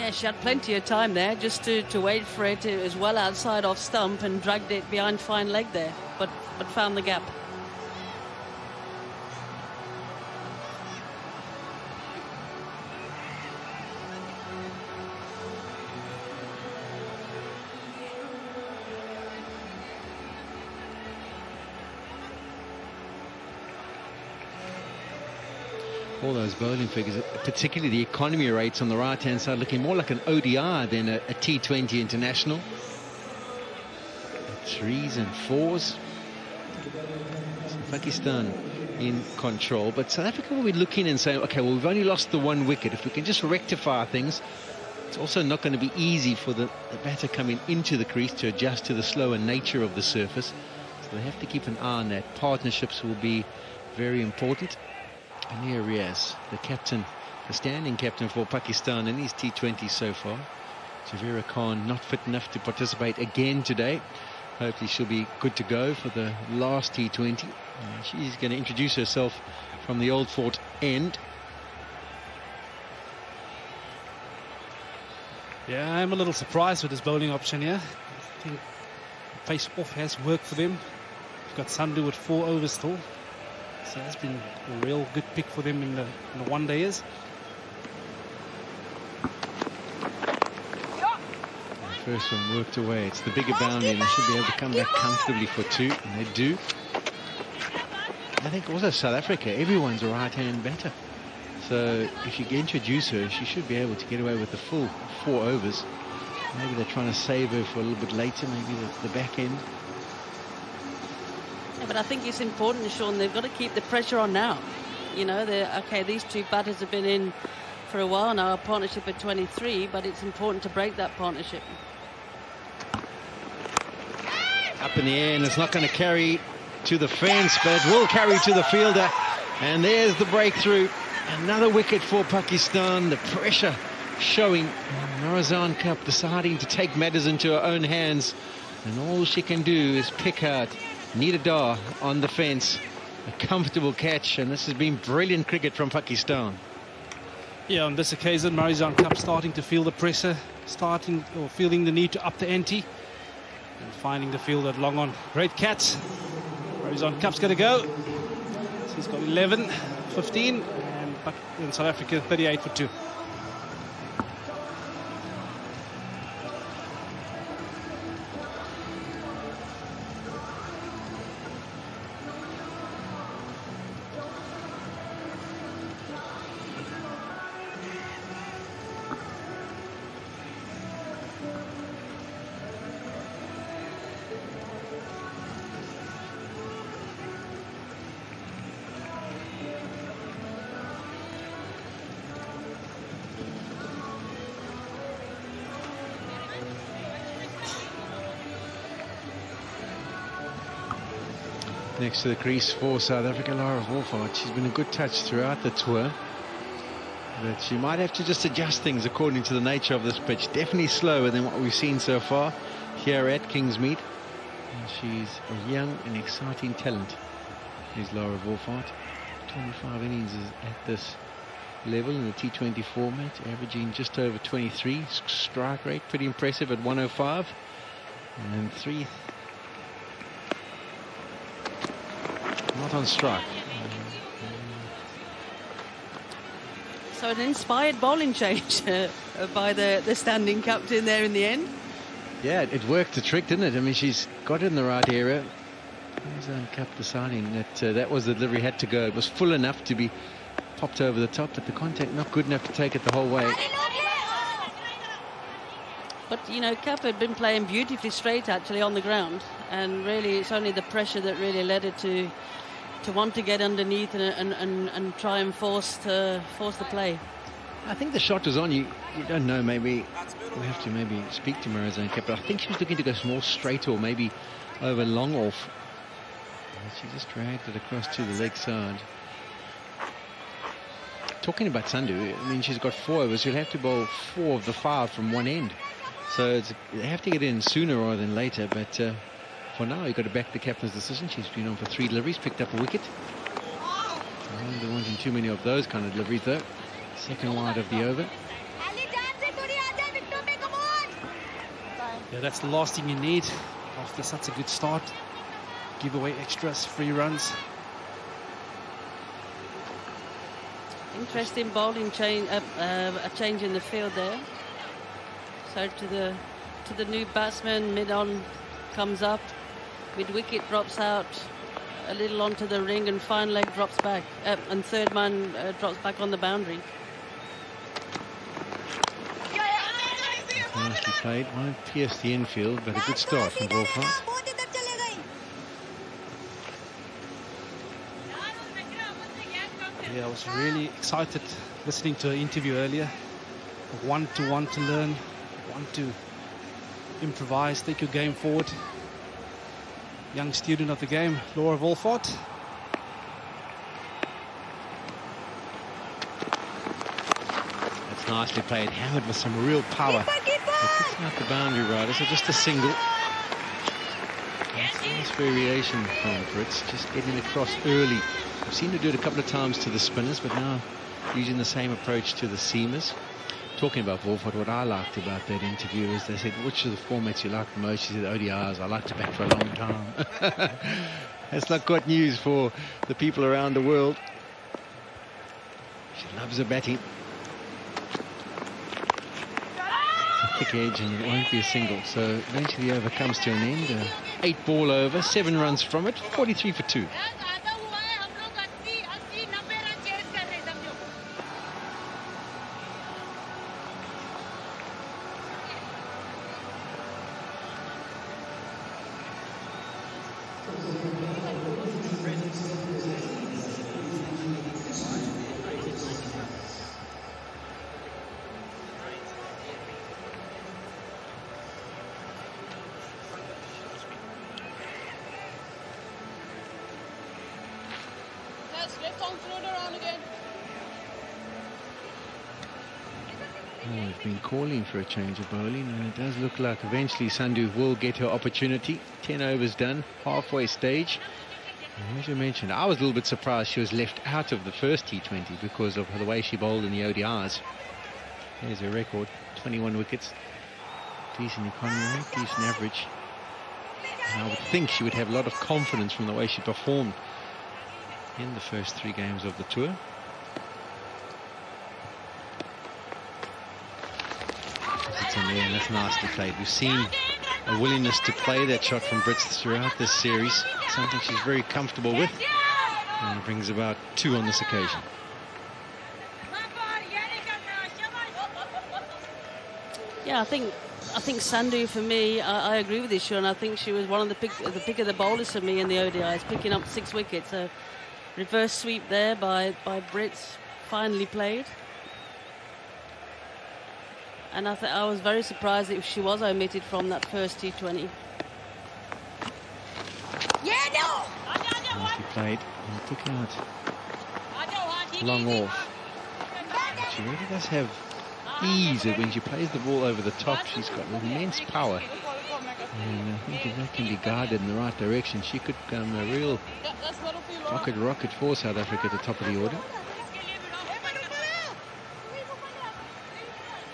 Yeah, she had plenty of time there just to wait for it. It was well outside off stump and dragged it behind fine leg there, but found the gap. All those bowling figures, particularly the economy rates on the right-hand side, looking more like an ODI than a T20 international. 3s and 4s. So Pakistan in control, but South Africa will be looking and saying, okay, well, we've only lost the 1 wicket. If we can just rectify things, it's also not going to be easy for the batter coming into the crease to adjust to the slower nature of the surface. So they have to keep an eye on that. Partnerships will be very important. And here he is, the captain, the standing captain for Pakistan in these T20s so far. Javera Khan not fit enough to participate again today. Hopefully she'll be good to go for the last T20. She's going to introduce herself from the Old Fort end. Yeah, I'm a little surprised with this bowling option here. I think face off has worked for them. We've got Sandhu with 4 overs still. So that's been a real good pick for them in the one-dayers. First one worked away. It's the bigger boundary and they should be able to come back comfortably for 2, and they do. I think also South Africa, everyone's a right-hand batter. So if you introduce her, she should be able to get away with the full 4 overs. Maybe they're trying to save her for a little bit later, maybe the back end. Yeah, but I think it's important, Sean, they've got to keep the pressure on now. You know, okay, these 2 batters have been in for a while now, a partnership at 23, but it's important to break that partnership. Up in the air, and it's not going to carry to the fence, but it will carry to the fielder. And there's the breakthrough. Another wicket for Pakistan. The pressure showing. Marizan Cup deciding to take matters into her own hands. And all she can do is pick out Nida Dar on the fence. A comfortable catch, and this has been brilliant cricket from Pakistan. Yeah, on this occasion, Marizan Cup starting to feel the pressure, feeling the need to up the ante. And finding the field at long on. Great catch. Marizan Cup's going to go. She's got 11, 15, and South Africa 38 for 2. Next to the crease for South Africa, Laura Wolfhard. She's been a good touch throughout the tour, but she might have to just adjust things according to the nature of this pitch. Definitely slower than what we've seen so far here at Kingsmead. And she's a young and exciting talent. Here's Laura Wolfhard. 25 innings at this level in the T20 format, averaging just over 23. Strike rate pretty impressive at 105. And 3. Not on strike. So an inspired bowling change by the standing captain there in the end. Yeah, it worked the trick, didn't it? I mean, she's got it in the right area. Cup deciding that that was the delivery, had to go. It was full enough to be popped over the top, but the contact not good enough to take it the whole way. But, you know, Cap had been playing beautifully straight, actually, on the ground. And really, it's only the pressure that really led her to want to get underneath and try and force the play. I think the shot was on. You don't know, maybe we have to maybe speak to Marizan Cap, but I think she was looking to go more straight or maybe over long off. She just dragged it across to the leg side. Talking about Sandhu, I mean, she's got 4 overs. She'll have to bowl 4 of the 5 from one end. So they have to get in sooner rather than later, but for now you've got to back the captain's decision. She's been on for 3 deliveries, picked up a wicket. They're wanting too many of those kind of deliveries though. Second wide of the over. Yeah, that's the last thing you need after such a good start. Give away extras, free runs. Interesting bowling change, a change in the field there. So to the new batsman, mid-on comes up, mid-wicket drops out, a little onto the ring, and fine leg drops back, and third man drops back on the boundary. Nicely played. Won't pierce the infield, but a good start from Wolfhard. Yeah, I was really excited listening to her interview earlier. Want to learn, want to improvise, take your game forward. Young student of the game, Laura Wolfhard. That's nicely played. Hammered with some real power. It's not the boundary riders, so just a single. That's nice variation from Fritz, just getting across early. I've seen her do it a couple of times to the spinners, but now using the same approach to the seamers. Talking about Wolfhard, what I liked about that interview is they said, which of the formats you like the most? She said, ODIs, I like to bat for a long time. That's not good news for the people around the world. She loves her batting. It's a thick edge and it won't be a single. So eventually the over comes to an end. 8 ball over, 7 runs from it, 43 for 2. We've been calling for a change of bowling, and it does look like eventually Sandhu will get her opportunity. 10 overs done, halfway stage. And as you mentioned, I was a little bit surprised she was left out of the first T20 because of the way she bowled in the ODIs. There's her record, 21 wickets. Decent economy, decent average. And I would think she would have a lot of confidence from the way she performed in the first 3 games of the tour. And that's nicely played. We've seen a willingness to play that shot from Brits throughout this series, something she's very comfortable with, and brings about 2 on this occasion. Yeah, I think Sandhu, for me, I agree with this, Sean. I think she was one of the pick of the bowlers for me in the ODIs, picking up 6 wickets. A reverse sweep there by Brits, finely played. And I was very surprised if she was omitted from that first T20. Nicely played. And took out long off. She really does have ease when she plays the ball over the top. She's got immense power. And I think if that can be guided in the right direction, she could become a real rocket for South Africa at the top of the order.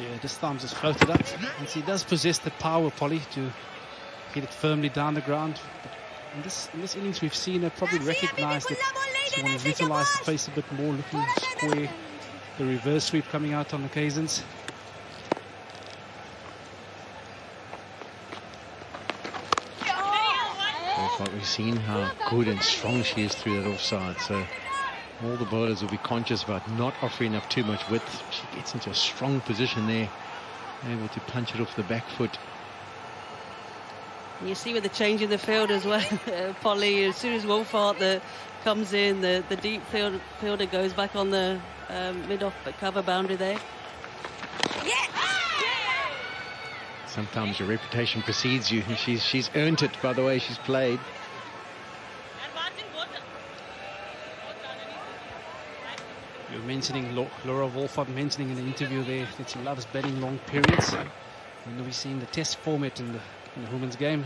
Yeah, this time just floated up, and she does possess the power, Polly, to hit it firmly down the ground. But in this innings, we've seen her probably recognise that she wants to utilise the pace a bit more, looking square, the reverse sweep coming out on occasions. But we've seen how good and strong she is through that offside, so all the bowlers will be conscious about not offering up too much width. She gets into a strong position there, able to punch it off the back foot. You see with the change in the field as well, Polly, as soon as Wolfhard comes in, the deep fielder goes back on the mid-off cover boundary there. Sometimes your reputation precedes you. She's earned it by the way she's played. You're mentioning Laura Wolfhard, mentioning in the interview there that she loves batting long periods. And we've seen the test format in the women's game.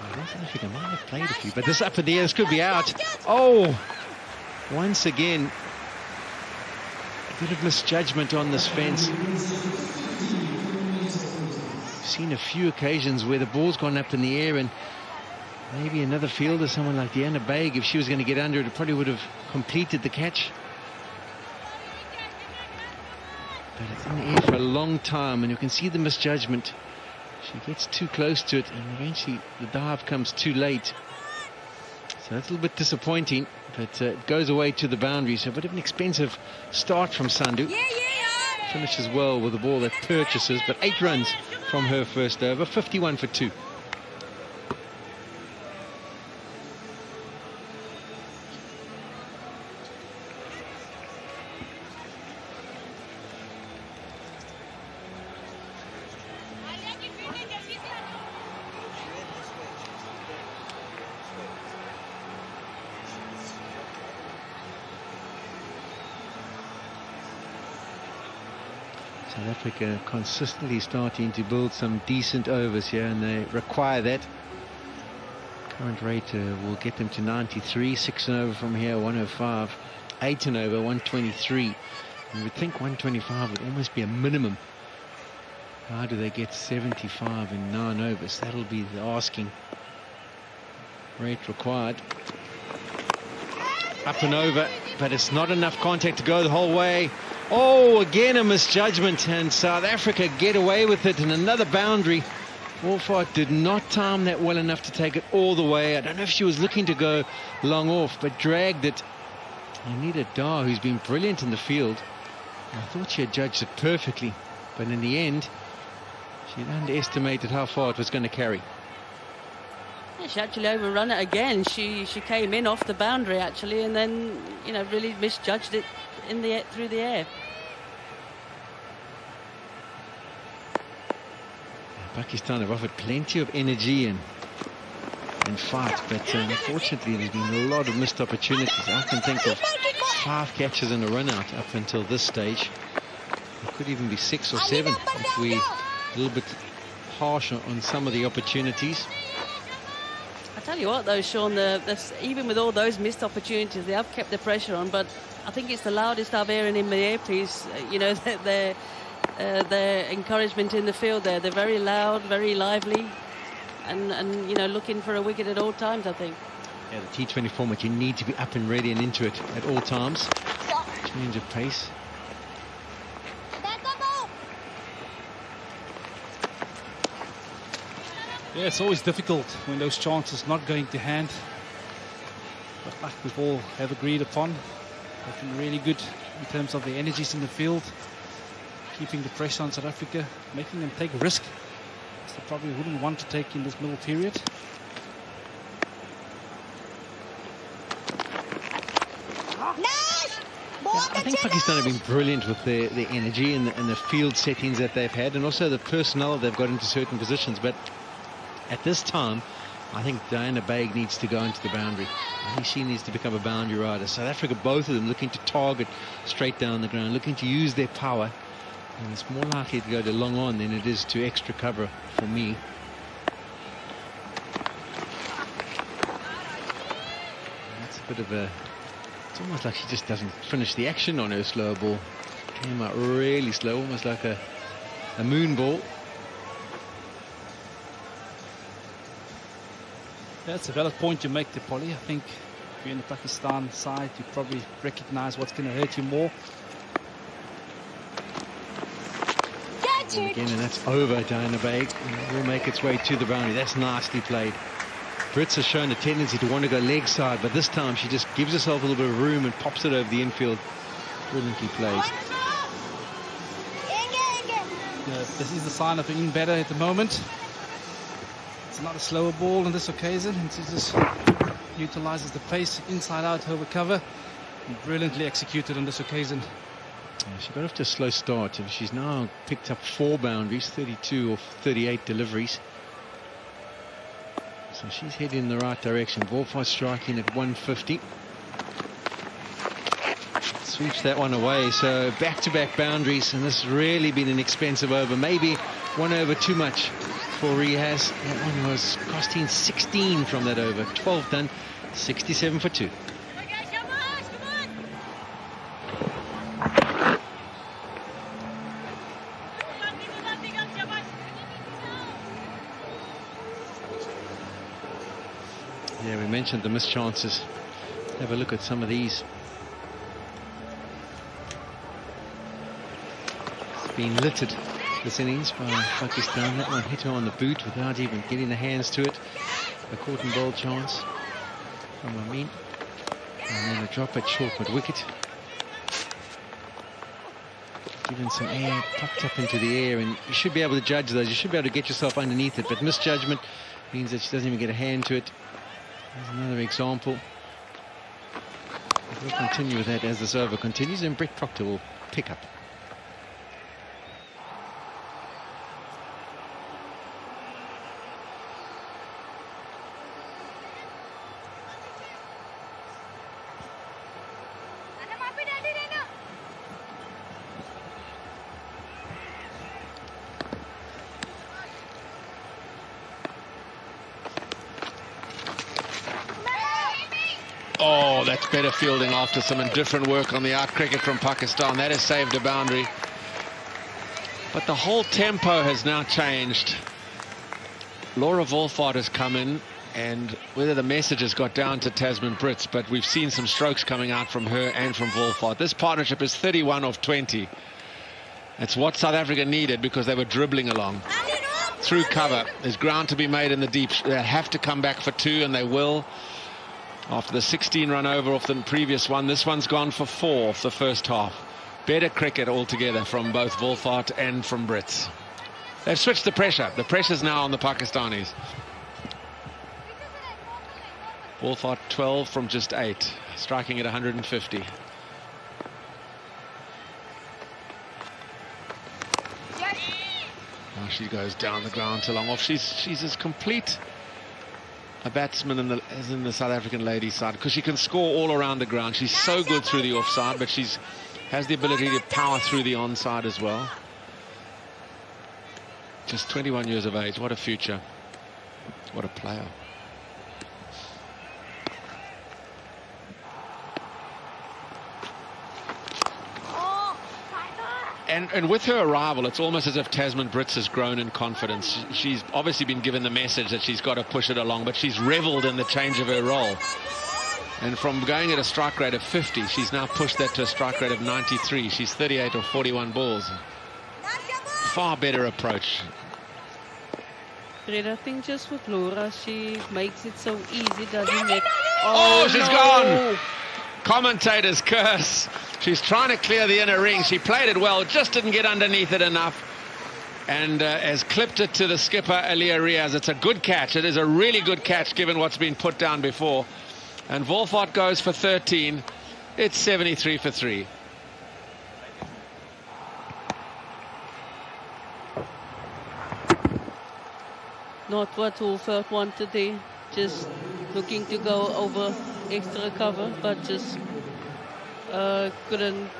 South Africa might have played a few, but this up in the air, this could be out. Oh, once again, a bit of misjudgment on this fence. seen a few occasions where the ball's gone up in the air, and maybe another fielder, someone like Diana Baig, if she was going to get under it, probably would have completed the catch. But it's in the air for a long time, and you can see the misjudgment. She gets too close to it, and eventually the dive comes too late. So that's a little bit disappointing, but it goes away to the boundary. So a bit of an expensive start from Sandu. Finishes well with the ball that purchases, but 8 runs from her first over, 51 for 2. South Africa consistently starting to build some decent overs here, and they require that. Current rate will get them to 93, 6 and over from here, 105, 8 and over, 123. You would think 125 would almost be a minimum. How do they get 75 in 9 overs? That'll be the asking. Rate required. Up and over, but it's not enough contact to go the whole way. Oh, again a misjudgment, and South Africa get away with it, and another boundary. Wolfhard did not time that well enough to take it all the way. I don't know if she was looking to go long off, but dragged it. Anita Dar, who's been brilliant in the field, I thought she had judged it perfectly, but in the end she underestimated how far it was going to carry. Yeah, she actually overrun it again. She came in off the boundary actually, and then really misjudged it in the through the air. Pakistan have offered plenty of energy and fight, but unfortunately there's been a lot of missed opportunities. I can think of 5 catches and a run out up until this stage. It could even be 6 or 7 if we a little bit harsh on some of the opportunities. I tell you what though, Sean, even with all those missed opportunities, they have kept the pressure on, but I think it's the loudest I've heard in the earpiece. Their encouragement in the field there. They're very loud, very lively, and looking for a wicket at all times, I think. Yeah, the T20 format, you need to be up and ready and into it at all times. Change of pace. Yeah, it's always difficult when those chances not going to hand. But like we've all have agreed upon, they've been really good in terms of the energies in the field, keeping the pressure on South Africa, making them take a risk they probably wouldn't want to take in this middle period. I think Pakistan have been brilliant with their energy and the field settings that they've had, and also the personnel they've got into certain positions. But at this time, I think Diana Baig needs to go into the boundary. I think she needs to become a boundary rider. South Africa, both of them looking to target straight down the ground, looking to use their power. And it's more likely to go to long on than it is to extra cover for me. That's a bit of a... It's almost like she just doesn't finish the action on her slow ball. Came out really slow, almost like a moon ball. That's a valid point you make there, Polly. I think if you're in the Pakistan side, you probably recognize what's going to hurt you more. And again, and that's over. Diana Baig will make its way to the boundary. That's nicely played. Brits has shown a tendency to want to go leg side, but this time she just gives herself a little bit of room and pops it over the infield. Brilliantly played. Yeah, this is the sign of an in-batter at the moment. It's not a slower ball on this occasion, and she just utilizes the pace inside out over cover, and brilliantly executed on this occasion. Yeah, she got off to a slow start. She's now picked up 4 boundaries, 32 or 38 deliveries. So she's heading in the right direction. Wolfhard striking at 150. Sweeps that one away. So back-to-back boundaries, and this has really been an expensive over. Maybe 1 over too much for Rihas. That one was costing 16 from that over. 12 done, 67 for 2. mentioned the missed chances. Have a look at some of these. It's been littered, this innings, by Pakistan. That one hit her on the boot without even getting the hands to it. A caught and bowled chance from Amin. And then a drop at short mid wicket. Given some air, popped up into the air, and you should be able to judge those. You should be able to get yourself underneath it, but misjudgment means that she doesn't even get a hand to it. There's another example. We'll continue with that as this over continues, and Brett Proctor will pick up. Oh, that's better fielding after some indifferent work on the out cricket from Pakistan. That has saved a boundary. But the whole tempo has now changed. Laura Wolfart has come in, and whether the message has got down to Tasman Brits, but we've seen some strokes coming out from her and from Wolfart. This partnership is 31 of 20. That's what South Africa needed, because they were dribbling along. Through cover, there's ground to be made in the deep. They have to come back for 2, and they will. After the 16-run over off the previous one, this one's gone for 4 off the first half. Better cricket altogether from both Wolfart and from Brits. They've switched the pressure. The pressure's now on the Pakistanis. Wolfart 12 from just 8, striking at 150. Now she goes down the ground to long off. She's as complete a batsman as in the South African ladies side, because she can score all around the ground. She's so good through the offside, but has the ability to power through the onside as well. Just 21 years of age. What a future. What a player. And with her arrival, it's almost as if Tasman Brits has grown in confidence. She's obviously been given the message that she's got to push it along, but she's revelled in the change of her role. And from going at a strike rate of 50, she's now pushed that to a strike rate of 93. She's 38 or 41 balls. Far better approach. Fred, I think just with Laura, she makes it so easy, doesn't it? Oh, she's gone! Commentators curse. She's trying to clear the inner ring. She played it well, just didn't get underneath it enough. And has clipped it to the skipper, Aliyah Riaz. It's a good catch. It is a really good catch, given what's been put down before. And Wolfart goes for 13. It's 73 for 3. Not what Wolfart wanted there. Just looking to go over extra cover, but just couldn't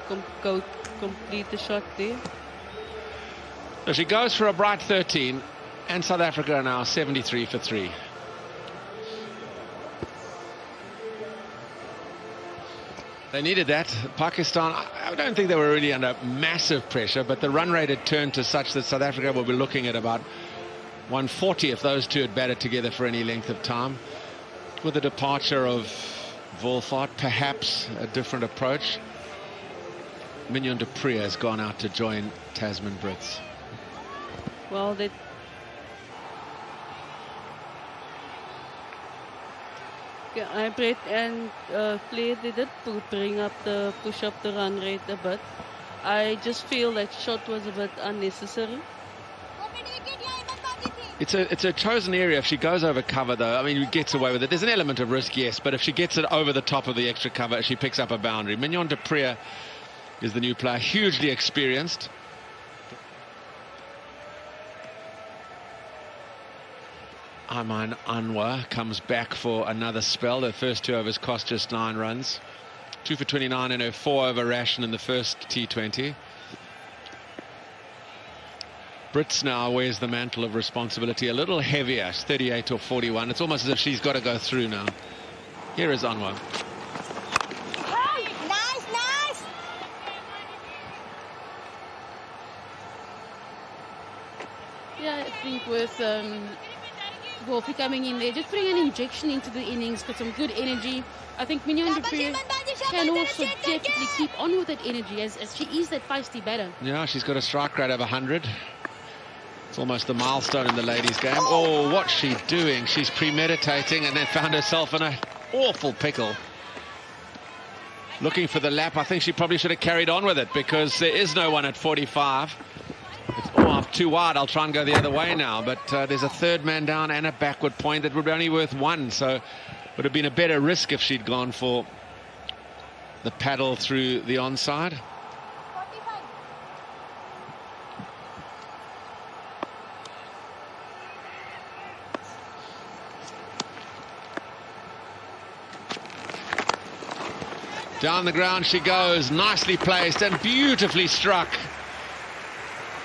complete the shot there. So she goes for a bright 13, and South Africa are now 73 for 3. They needed that. Pakistan, I don't think they were really under massive pressure, but the run rate had turned to such that South Africa will be looking at about 140 if those two had batted together for any length of time. With the departure of Wolfart, perhaps a different approach. Mignon du Preez has gone out to join Tasman Brits. Well, they... Yeah, I played and played, they did bring up push up the run rate a bit. I just feel that shot was a bit unnecessary. It's a chosen area. If she goes over cover, though, I mean, gets away with it. There's an element of risk, yes, but if she gets it over the top of the extra cover, she picks up a boundary. Mignon du Preez is the new player, hugely experienced. Ayman Anwar comes back for another spell. The first 2 overs cost just 9 runs. 2 for 29 in her 4-over ration in the first T20. Brits now wears the mantle of responsibility a little heavier. 38 or 41. It's almost as if she's got to go through now. Here is Anwar. Nice. Yeah, I think with Wolfie coming in there, just putting an injection into the innings, got some good energy. I think Mignon du Preez can also definitely keep on with that energy as she is that feisty batter. Yeah, she's got a strike rate of 100. It's almost a milestone in the ladies' game. Oh, what's she doing? She's premeditating and then found herself in an awful pickle. Looking for the lap. I think she probably should have carried on with it because there is no one at 45. I'm too wide. I'll try and go the other way now. But there's a third man down and a backward point that would be only worth 1. So would have been a better risk if she'd gone for the paddle through the onside. Down the ground she goes, nicely placed and beautifully struck.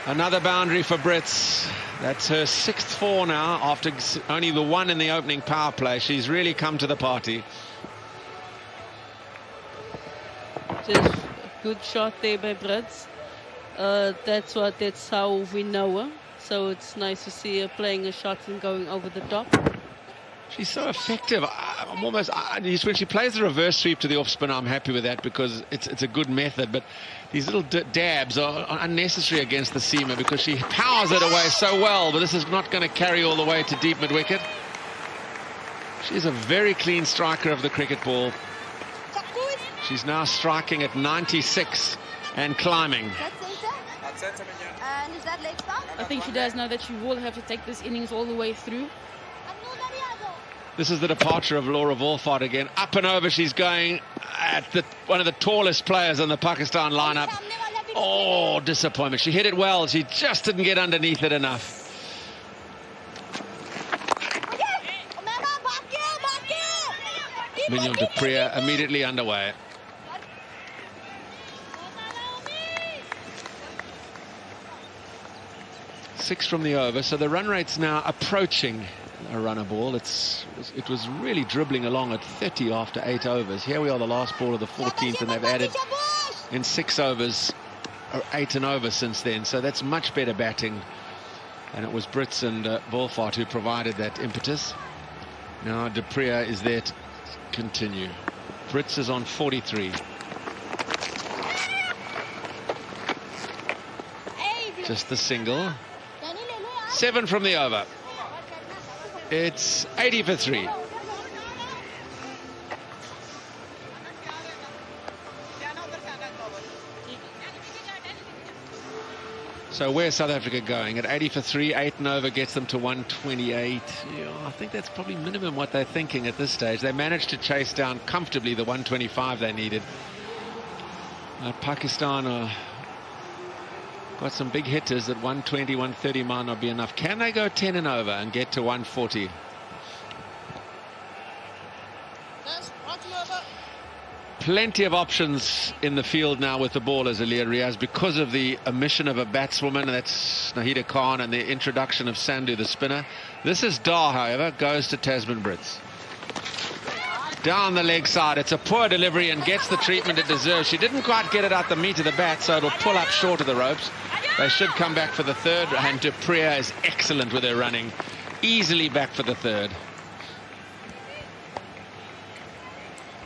Another boundary for Brits. That's her 6th 4 now after only the 1 in the opening power play. She's really come to the party. Just a good shot there by Brits. That's how we know her. So it's nice to see her playing a shot and going over the top. She's so effective. I'm almost when she plays the reverse sweep to the off spinner, I'm happy with that because it's a good method. But these little dabs are unnecessary against the seamer because she powers it away so well. But this is not going to carry all the way to deep mid wicket. She's a very clean striker of the cricket ball. She's now striking at 96 and climbing. I think she does know that she will have to take this innings all the way through. This is the departure of Laura Wolfart again. Up and over she's going at one of the tallest players in the Pakistan lineup. Oh, disappointment. She hit it well. She just didn't get underneath it enough. Mignon du Preez immediately underway. Six from the over, so the run rate's now approaching a runner ball. It was really dribbling along at 30 after 8 overs. Here we are, the last ball of the 14th, and they've added in 6 overs, or 8 and over since then. So that's much better batting. And it was Brits and Wolfart who provided that impetus. Now du Preez is there to continue. Brits is on 43. Just the single. 7 from the over. It's 80 for 3. So where's South Africa going? At 80 for 3, 8 and over gets them to 128. Yeah, I think that's probably minimum what they're thinking at this stage. They managed to chase down comfortably the 125 they needed. Pakistan got some big hitters at 120, 130 might not be enough. Can they go 10 and over and get to 140? Plenty of options in the field now with the ballers, Aliyah Riaz, because of the omission of a batswoman, and that's Nahida Khan, and the introduction of Sandhu, the spinner. This is Dar, however, goes to Tasman Brits. Down the leg side, it's a poor delivery and gets the treatment it deserves. She didn't quite get it out the meat of the bat, so it'll pull up short of the ropes. They should come back for the third, and du Preez is excellent with her running. Easily back for the third.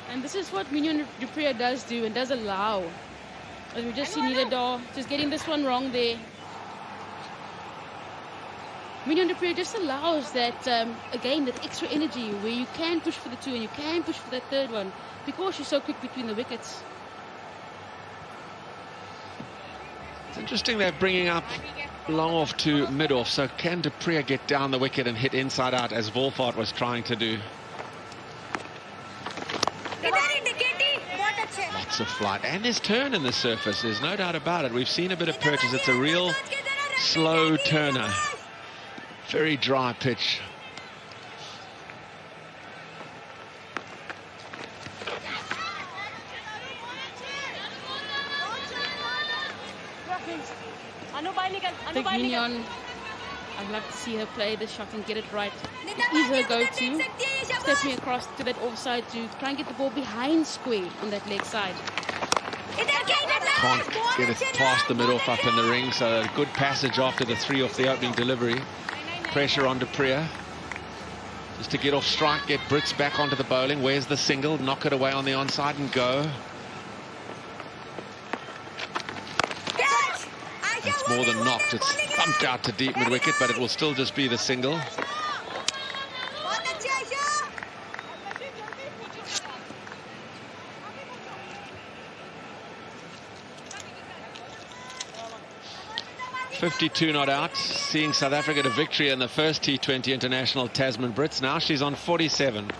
And this is what Mignon du Preez does do and does allow. As we just see Nila Dar just getting this one wrong there. Mignon du Preez just allows that, again, that extra energy where you can push for the 2 and you can push for that third one because she's so quick between the wickets. It's interesting they're bringing up long off to mid off, so can du Preez get down the wicket and hit inside out as Wolfart was trying to do? Lots of flight, and there's turn in the surface, there's no doubt about it. We've seen a bit of purchase. It's a real slow turner. Very dry pitch. I think Mignon, I'd love to see her play the shot and get it right. It is her go-to. Stepping across to that offside to try and get the ball behind square on that leg side. Can't get it past the mid-off up in the ring, so a good passage after the 3 off the opening delivery. Pressure on du Preez. Just to get off strike, get Brits back onto the bowling. Where's the single? Knock it away on the onside and go. It's more than knocked. It's thumped out to deep mid-wicket, but it will still just be the single. .52 not out, seeing South Africa to victory in the first T20 international Tasman Brits. Now she's on 47.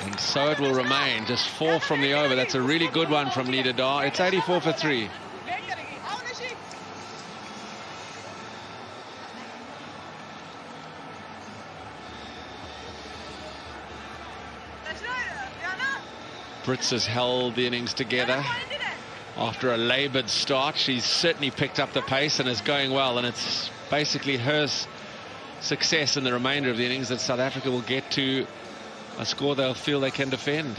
And so it will remain, just 4 from the over. That's a really good one from Nida Dar. It's 84 for 3. Brits has held the innings together. After a laboured start, she's certainly picked up the pace and is going well, and it's basically her success in the remainder of the innings that South Africa will get to a score they'll feel they can defend.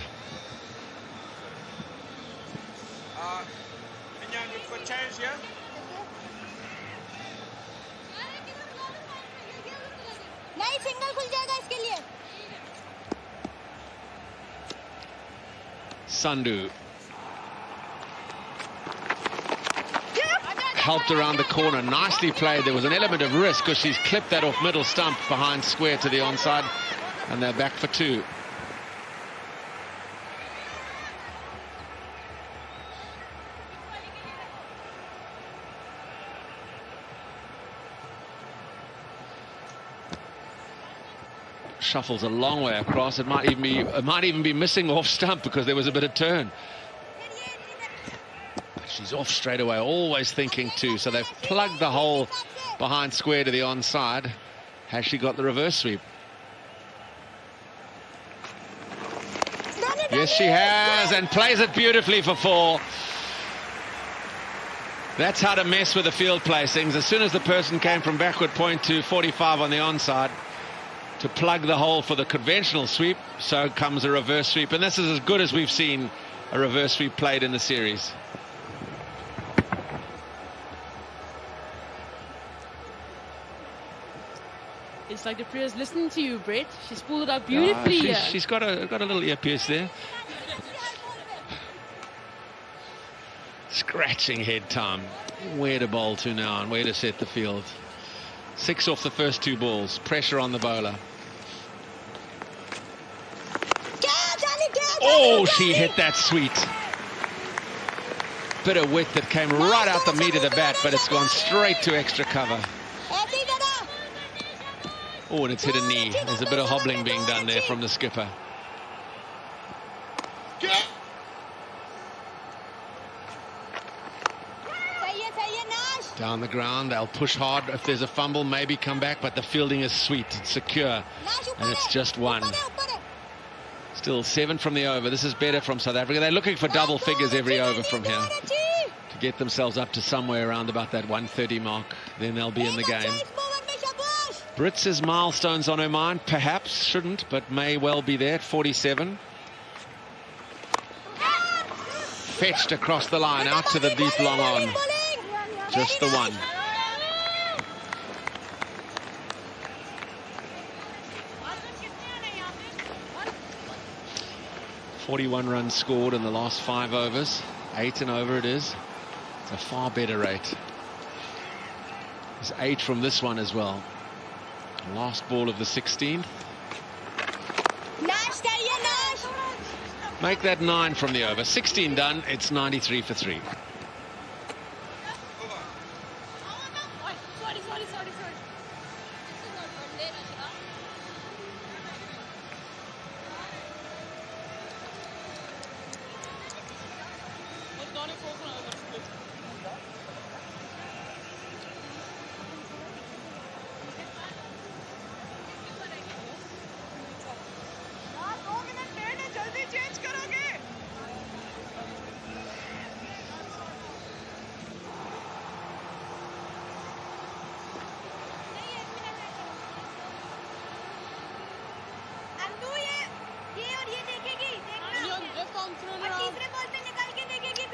Sandhu helped around the corner, nicely played. There was an element of risk because she's clipped that off middle stump behind square to the onside, and they're back for 2. Shuffles a long way across. It might even be missing off stump because there was a bit of turn. She's off straight away, always thinking too. So they've plugged the hole behind square to the onside. Has she got the reverse sweep? Yes, she has, and plays it beautifully for 4. That's how to mess with the field placings. As soon as the person came from backward point to 45 on the onside, to plug the hole for the conventional sweep, so comes a reverse sweep. And this is as good as we've seen a reverse sweep played in the series. It's like the player's listening to you, Brett. She's pulled it out beautifully. She's got a little earpiece there. Scratching head time. Where to bowl to now and where to set the field. 6 off the first 2 balls. Pressure on the bowler. Oh, she hit that sweet. Bit of width that came right out the meat of the bat, but it's gone straight to extra cover. Oh, and it's hit a knee. There's a bit of hobbling being done there from the skipper. Down the ground, they'll push hard. If there's a fumble, maybe come back, but the fielding is sweet, it's secure, and it's just 1. Still 7 from the over. This is better from South Africa. They're looking for double figures every over from here to get themselves up to somewhere around about that 130 mark. Then they'll be in the game. Brits has milestones on her mind, perhaps, shouldn't, but may well be there at 47. Fetched across the line, out to the deep long on. Just the 1. .41 runs scored in the last 5 overs. 8 and over it is. It's a far better rate. There's 8 from this one as well. Last ball of the 16th. Make that 9 from the over. 16 done. It's 93 for 3.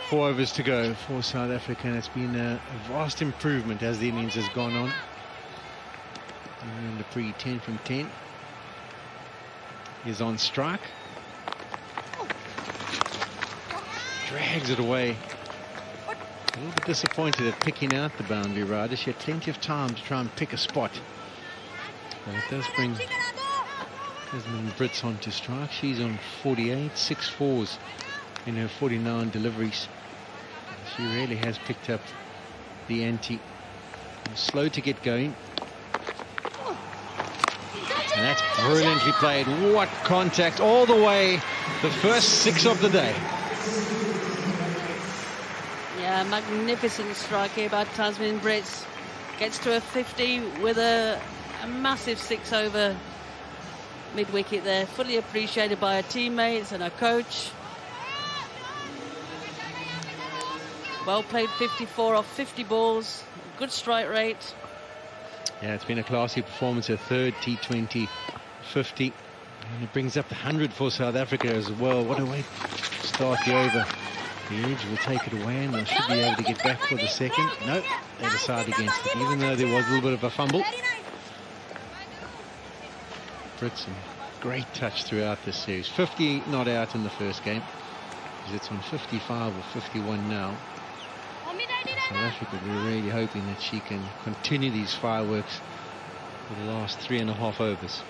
Four overs to go for South Africa, and it's been a vast improvement as the innings has gone on. And Dupree 10 from 10. Is on strike. Drags it away. A little bit disappointed at picking out the boundary rider. She had plenty of time to try and pick a spot. But it does bring Desmond Brits onto strike. She's on 48, 6 fours in her 49 deliveries. She really has picked up the ante. Slow to get going. And that's brilliantly played. What contact all the way. The first 6 of the day. Yeah, magnificent strike here by Tasmin Brits. Gets to a 50 with a massive 6 over mid-wicket there. Fully appreciated by her teammates and her coach. Well played, 54 off 50 balls. Good strike rate. Yeah, it's been a classy performance. Her third T20 50. And it brings up the 100 for South Africa as well. What a way to start the over. The Edge will take it away and they should be able to get back for the second. No, they decide against it, even though there was a little bit of a fumble. Brits, great touch throughout this series. 50 not out in the first game. It's on 55 or 51 now. South Africa, we're really hoping that she can continue these fireworks for the last 3.5 overs.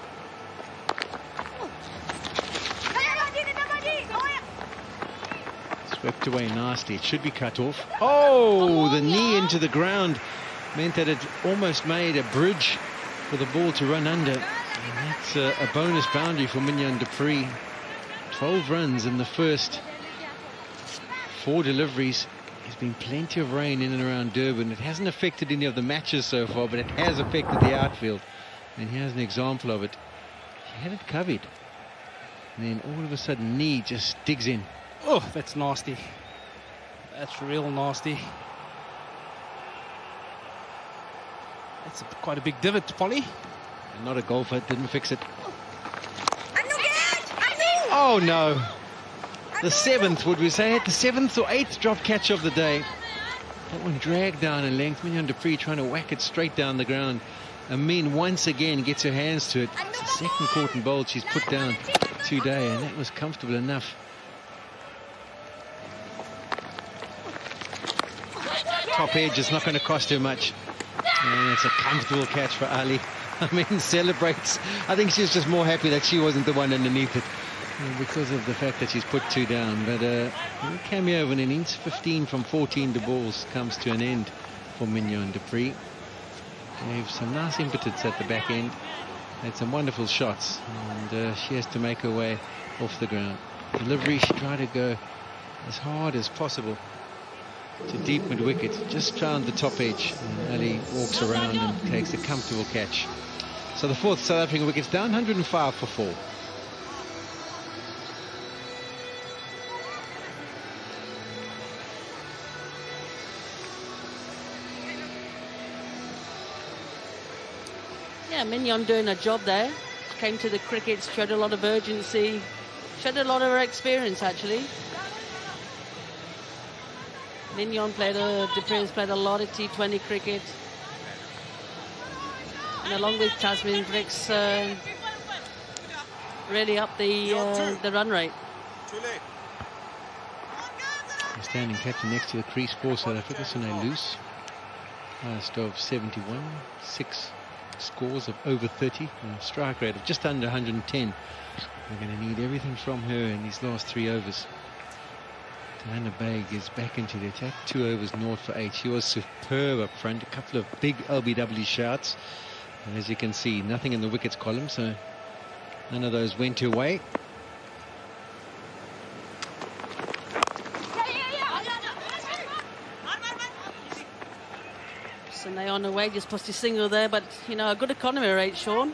Swept away nicely. It should be cut off. Oh, the knee into the ground meant that it almost made a bridge for the ball to run under. And that's a bonus boundary for Mignon du Preez. 12 runs in the first 4 deliveries. There's been plenty of rain in and around Durban. It hasn't affected any of the matches so far, but it has affected the outfield. And here's an example of it. She had it covered. And then all of a sudden, knee just digs in. Oh, that's nasty. That's real nasty. That's quite a big divot, Polly. And not a golfer, didn't fix it. Oh no. The 7th, would we say it? The 7th or 8th drop catch of the day. That one dragged down in length. Mignon du Preez trying to whack it straight down the ground. Amin once again gets her hands to it. It's the second caught and bowled she's put down today, and that was comfortable enough. Top edge is not going to cost her much. And it's a comfortable catch for Ali. I mean, celebrates. I think she's just more happy that she wasn't the one underneath it, because of the fact that she's put 2 down. But a cameo of an innings, 15 from 14 the balls, comes to an end for Mignon du Preez. Gave some nice impetus at the back end, had some wonderful shots, and she has to make her way off the ground. Delivery, she tried to go as hard as possible to deep mid wicket, just found the top edge, and Ali walks around and takes a comfortable catch. So the 4th South African wicket's down, 105 for 4. Yeah, Mignon doing her job there. Came to the cricket, showed a lot of urgency, showed a lot of her experience actually. Mignon du Preez played a lot of T20 cricket. And along with Tasmin Brits, really up the run rate. Standing captain next to the crease for South Africa, Sune Loose. Highest of 71, 6 scores of over 30, and a strike rate of just under 110. We're going to need everything from her in these last 3 overs. Diana Baig is back into the attack, 2 overs 0 for 8. She was superb up front, a couple of big LBW shouts. And as you can see, nothing in the wickets column, so none of those went her way. Sune on the way, just pushed a single there, but you know, a good economy rate, Sean.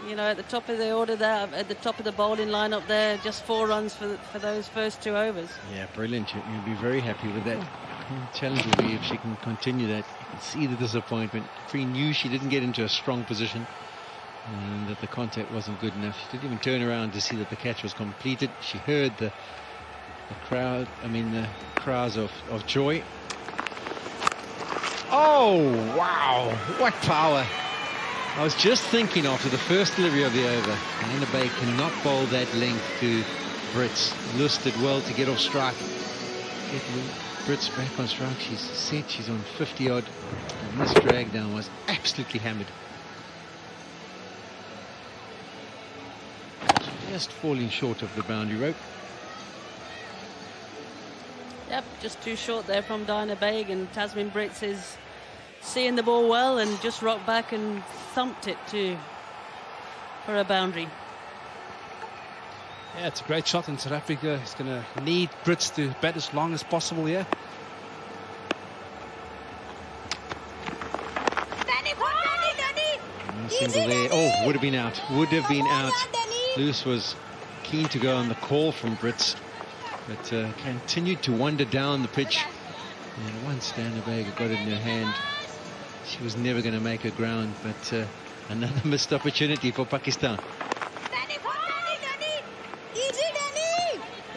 You know, at the top of the order there, at the top of the bowling lineup there, just 4 runs for those first 2 overs. Yeah, brilliant. You'll be very happy with that. The challenge will be if she can continue that. You can see the disappointment. Free knew she didn't get into a strong position and that the contact wasn't good enough. She didn't even turn around to see that the catch was completed. She heard the crowd, the cries of joy. Oh, wow, what power. I was just thinking after the first delivery of the over, Diana Bay cannot bowl that length to Brits. Lewis did well to get off strike. Get Brits back on strike. She's set, she's on 50 odd. And this drag down was absolutely hammered. Just falling short of the boundary rope. Yep, just too short there from Diana Baig, and Tasmin Brits is seeing the ball well and just rocked back and thumped it for a boundary. Yeah, it's a great shot, and South Africa is going to need Brits to bat as long as possible here. Single there. Oh, would have been out. Would have been out. Lewis was keen to go on the call from Brits, but continued to wander down the pitch. And once Diana Baig got it in her hand, she was never going to make her ground, but another missed opportunity for Pakistan.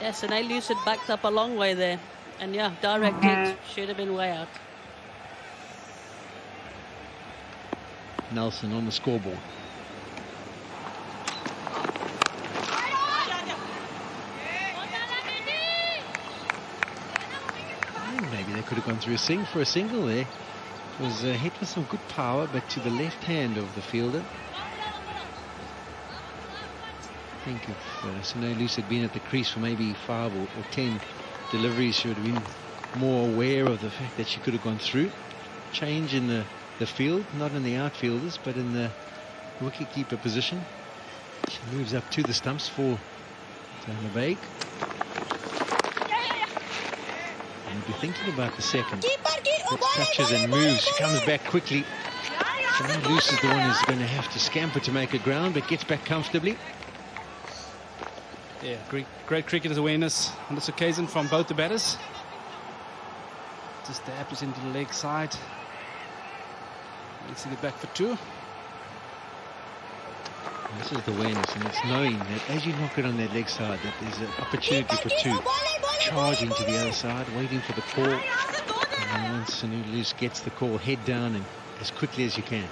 Yes, and Lewis had backed up a long way there. And yeah, direct hit, should have been way out. Nelson on the scoreboard. Maybe they could have gone through a single there. It was hit with some good power, but to the left hand of the fielder. I think if Snow Loose had been at the crease for maybe 5 or 10 deliveries, she would have been more aware of the fact that she could have gone through. Change in the field, not in the outfielders, but in the wicketkeeper position. She moves up to the stumps for Diana Baig. And be thinking about the second. It touches and moves. She comes back quickly. Snow Loose is the one who's going to have to scamper to make a ground, but gets back comfortably. Yeah, great cricketer's awareness on this occasion from both the batters. Just dabs into the leg side. Let's see it back for 2. This is the awareness, and it's knowing that as you knock it on that leg side, that there's an opportunity for 2. Charging to the other side, waiting for the call. And once Snow Loose gets the call, head down and as quickly as you can.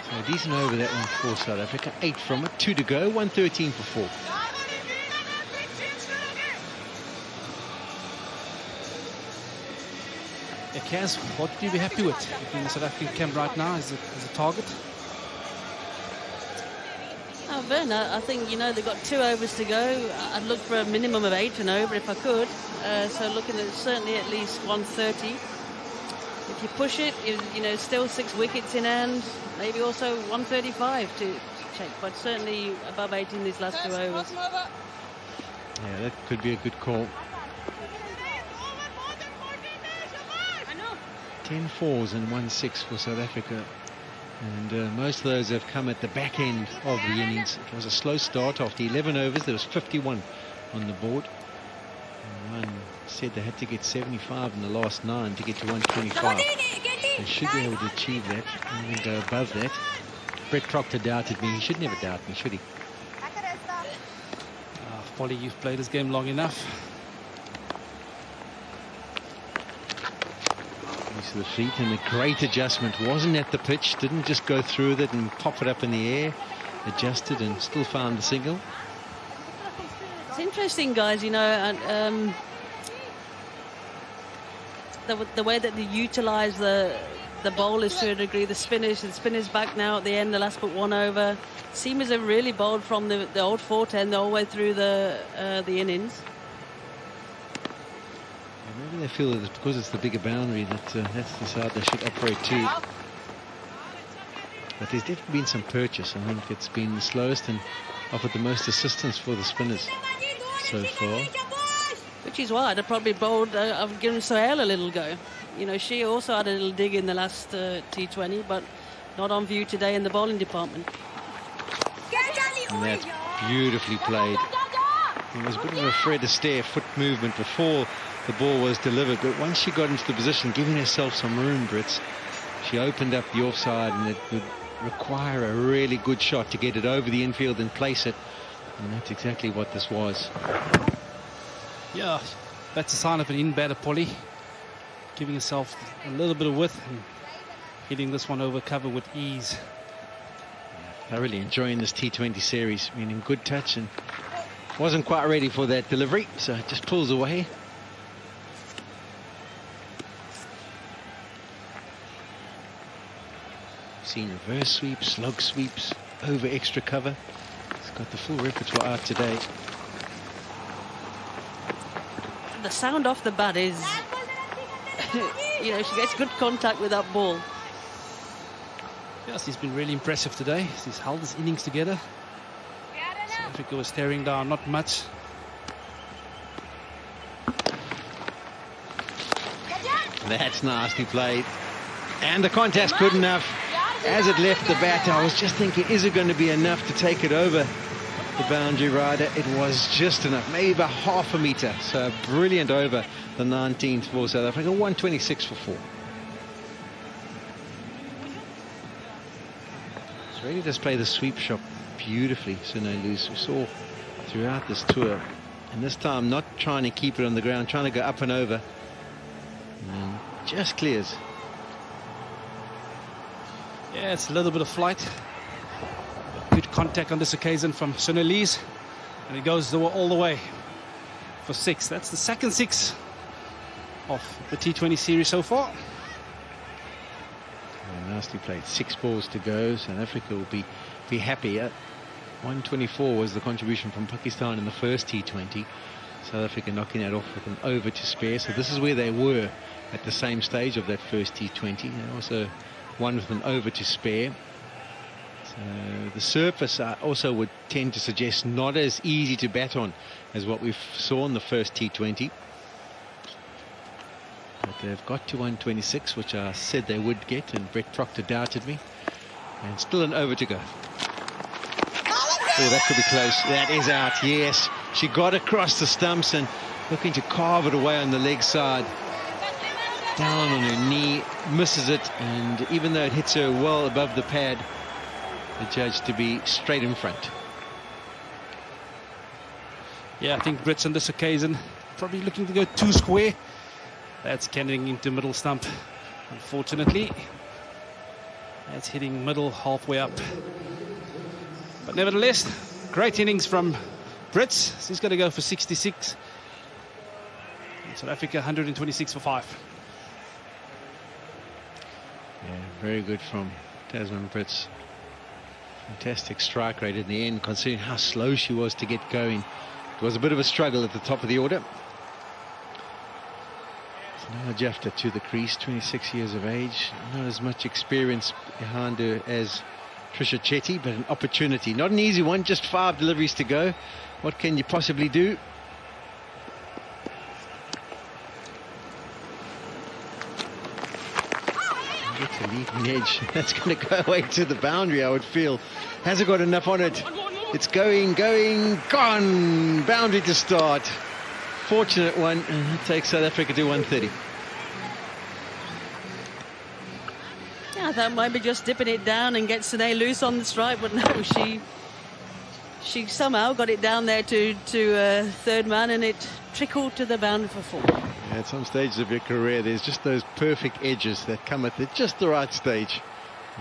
So a decent over that one for South Africa. 8 from it, 2 to go, 113 for 4. Kaz, what would you be happy with in the South African camp right now as a target? Oh, Ben, I think, you know, they've got 2 overs to go. I'd look for a minimum of 8 and over if I could. So looking at certainly at least 130. If you push it, you know, still 6 wickets in hand. Maybe also 135 to check, but certainly above 8 in these last 2 overs. Yeah, that could be a good call. 10 fours and 1 6 for South Africa, and most of those have come at the back end of the innings. It was a slow start. After 11 overs there was 51 on the board, and one said they had to get 75 in the last 9 to get to 125. They should be able to achieve that and go above that. Brett Proctor doubted me. He should never doubt me, should he? Polly, you've played this game long enough. To the feet, and a great adjustment. Wasn't at the pitch, didn't just go through with it and pop it up in the air. Adjusted and still found the signal. It's interesting, guys, you know, and the way that they utilise the bowlers to a degree, the spinners back now at the end, the last but 1 over. Seamers have really bowled from the old 410 the whole way through the innings. Maybe they feel that it's because it's the bigger boundary that that's the side they should operate to. But there's definitely been some purchase. I think it's been the slowest and offered the most assistance for the spinners so far. Which is why I'd probably bowled, I've given Sohail a little go. You know, she also had a little dig in the last T20, but not on view today in the bowling department. And that's beautifully played. It was a bit of a Fred Astaire foot movement before the ball was delivered, but once she got into the position, giving herself some room, Brits, she opened up the offside, and it would require a really good shot to get it over the infield and place it, and that's exactly what this was. Yeah, that's a sign of an in-batter, Polly. giving herself a little bit of width and hitting this one over cover with ease. Thoroughly enjoying this T20 series. I mean, in good touch and wasn't quite ready for that delivery, so it just pulls away. Seen reverse sweeps, slog sweeps, over extra cover. It's got the full repertoire out today. The sound off the bat is, you know, she gets good contact with that ball. Yes, he's been really impressive today. He's held his innings together. South Africa was staring down, not much. That's nicely played. And the contact's good enough. As it left the bat, I was just thinking, is it going to be enough to take it over the boundary rider? It was just enough, maybe about half a metre. So a brilliant over the 19th for South Africa, 126 for 4. It's really just play the sweep shot beautifully, Sunay-Loose. We saw throughout this tour. And this time not trying to keep it on the ground, trying to go up and over. And just clears. Yeah, it's a little bit of flight. Good contact on this occasion from Sunay-Loose. And it goes all the way for 6. That's the second 6 of the T20 series so far. Nicely played. 6 balls to go. South Africa will be happy. 124 was the contribution from Pakistan in the first T20. South Africa knocking that off with an over to spare. So this is where they were at the same stage of that first T20. They also won with an over to spare. So the surface also would tend to suggest not as easy to bat on as what we saw in the first T20. But they've got to 126, which I said they would get, and Brett Proctor doubted me. And still an over to go. Oh, that could be close. That is out, yes. She got across the stumps and looking to carve it away on the leg side. Down on her knee, misses it, and even though it hits her well above the pad, the judge to be straight in front. Yeah, I think Brits on this occasion probably looking to go 2 square. That's canning into middle stump, unfortunately. That's hitting middle halfway up. But nevertheless, great innings from Brits. He's going to go for 66. And South Africa 126 for 5. Yeah, very good from Tasman Brits. Fantastic strike rate in the end, considering how slow she was to get going. It was a bit of a struggle at the top of the order. So now Jafta to the crease, 26 years of age. Not as much experience behind her as Trisha Chetty, but an opportunity. Not an easy one, just 5 deliveries to go. What can you possibly do? Gets a leading edge. That's going to go away to the boundary, I would feel. Hasn't got enough on it. It's going, gone. Boundary to start. Fortunate one, and it takes South Africa to 130. Yeah, I thought maybe just dipping it down and get Sunay-Loose on the strike, but no, she somehow got it down there to third man, and it trickled to the boundary for 4. Yeah, at some stages of your career, there's just those perfect edges that come at just the right stage.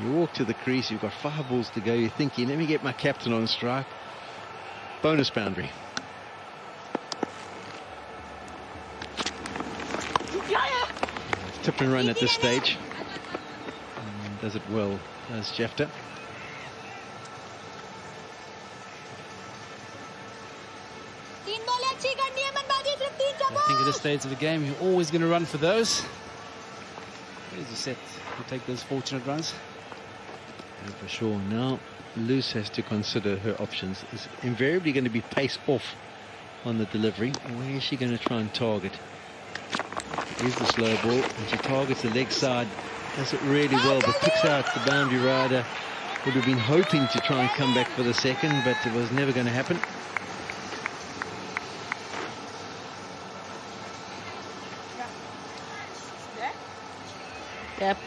You walk to the crease, you've got 5 balls to go, you're thinking, let me get my captain on strike. Bonus boundary. Tip and run at this stage. And does it well, does Jafta. I think at this stage of the game, you're always going to run for those. As you said, you take those fortunate runs. Yeah, for sure. Now, Loose has to consider her options. It's invariably going to be pace off on the delivery. Where is she going to try and target? Here's the slow ball, and she targets the leg side. Does it really well, but picks out the boundary rider. Would have been hoping to try and come back for the second, but it was never going to happen. Yep.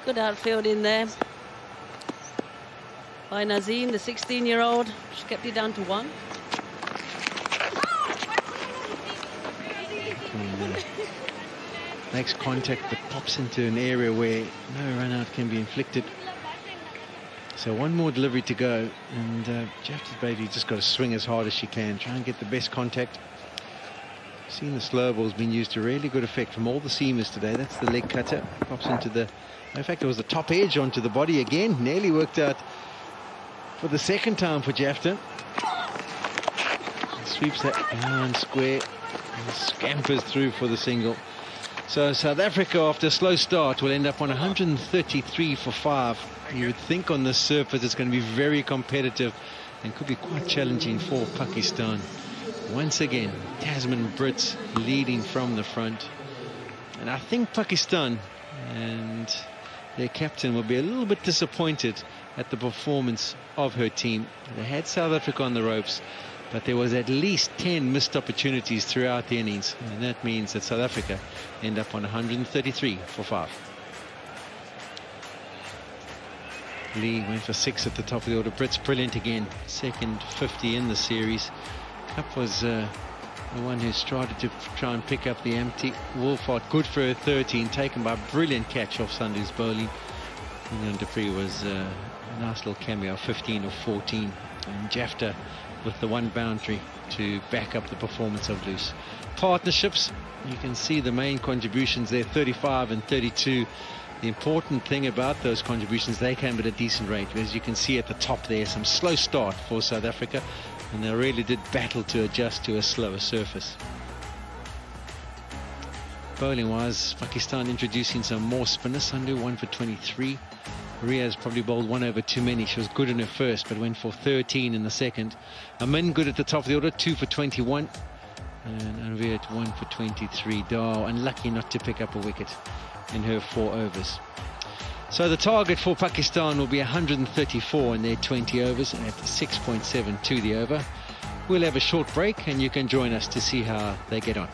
Good outfield in there by Nazim, the 16-year-old. She kept it down to 1. makes contact but pops into an area where no run out can be inflicted. So one more delivery to go, and Jafta's basically just got to swing as hard as she can, try and get the best contact. Seen the slow ball's been used to really good effect from all the seamers today. That's the leg cutter, pops into the, in fact it was the top edge onto the body again, nearly worked out for the second time for Jafta. Sweeps that down square and scampers through for the single. So South Africa, after a slow start, will end up on 133 for 5. You would think on this surface it's going to be very competitive and could be quite challenging for Pakistan. Once again, Tasman Brits leading from the front. And I think Pakistan and their captain will be a little bit disappointed at the performance of her team. They had South Africa on the ropes, but there was at least 10 missed opportunities throughout the innings. And that means that South Africa end up on 133 for 5. Lee went for 6 at the top of the order. Brits brilliant again. Second 50 in the series. Cup was the one who started to try and pick up the empty. Wolfhard good for her 13, taken by a brilliant catch off Sandhu's bowling. And Dupree was a nice little cameo, 15 of 14. And Jafta with the one boundary to back up the performance of Loose. Partnerships, you can see the main contributions there, 35 and 32. The important thing about those contributions, they came at a decent rate. As you can see at the top there, some slow start for South Africa, and they really did battle to adjust to a slower surface. Bowling wise, Pakistan introducing some more spinners. Sandhu 1 for 23. Riaz probably bowled 1 over too many. She was good in her first, but went for 13 in the second. Amin good at the top of the order, 2 for 21. And Anvir at 1 for 23. Dao unlucky not to pick up a wicket in her 4 overs. So the target for Pakistan will be 134 in their 20 overs at 6.72 the over. We'll have a short break and you can join us to see how they get on.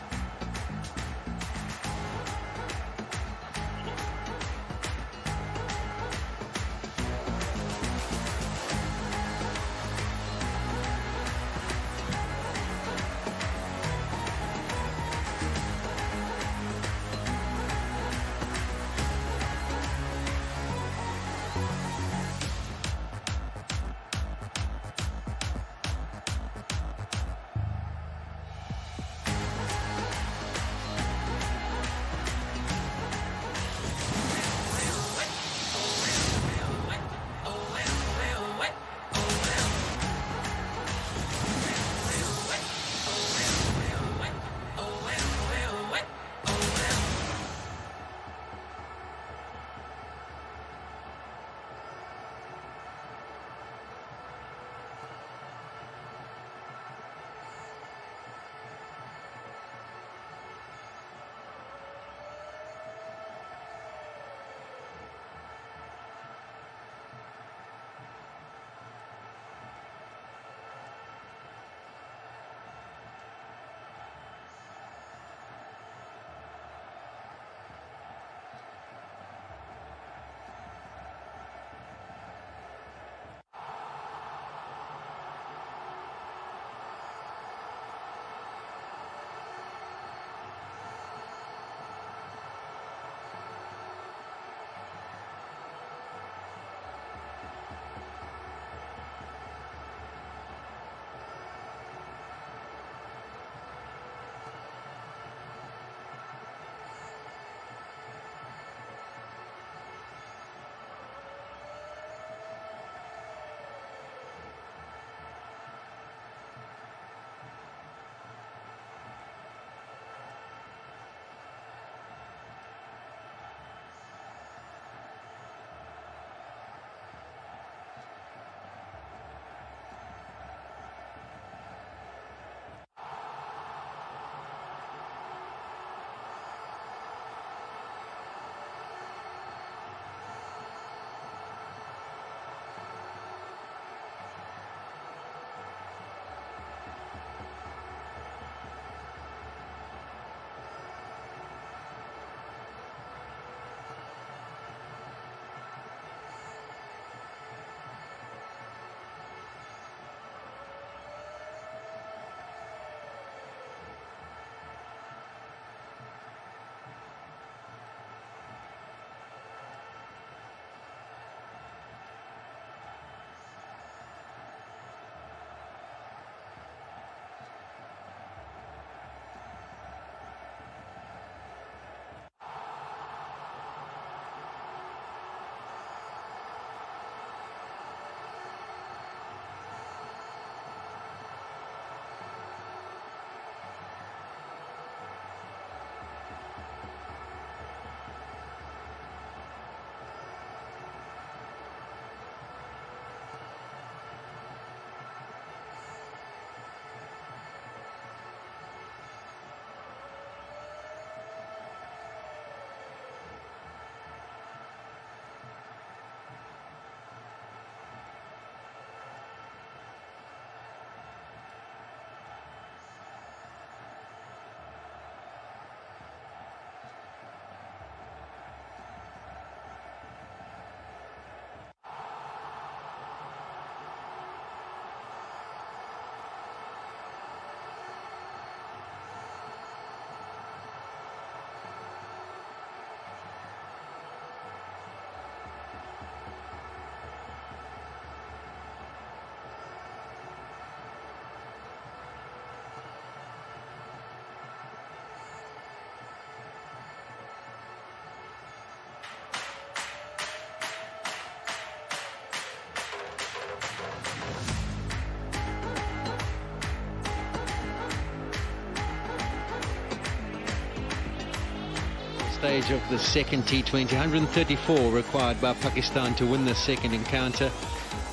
stage of the second T20. 134 required by Pakistan to win the second encounter.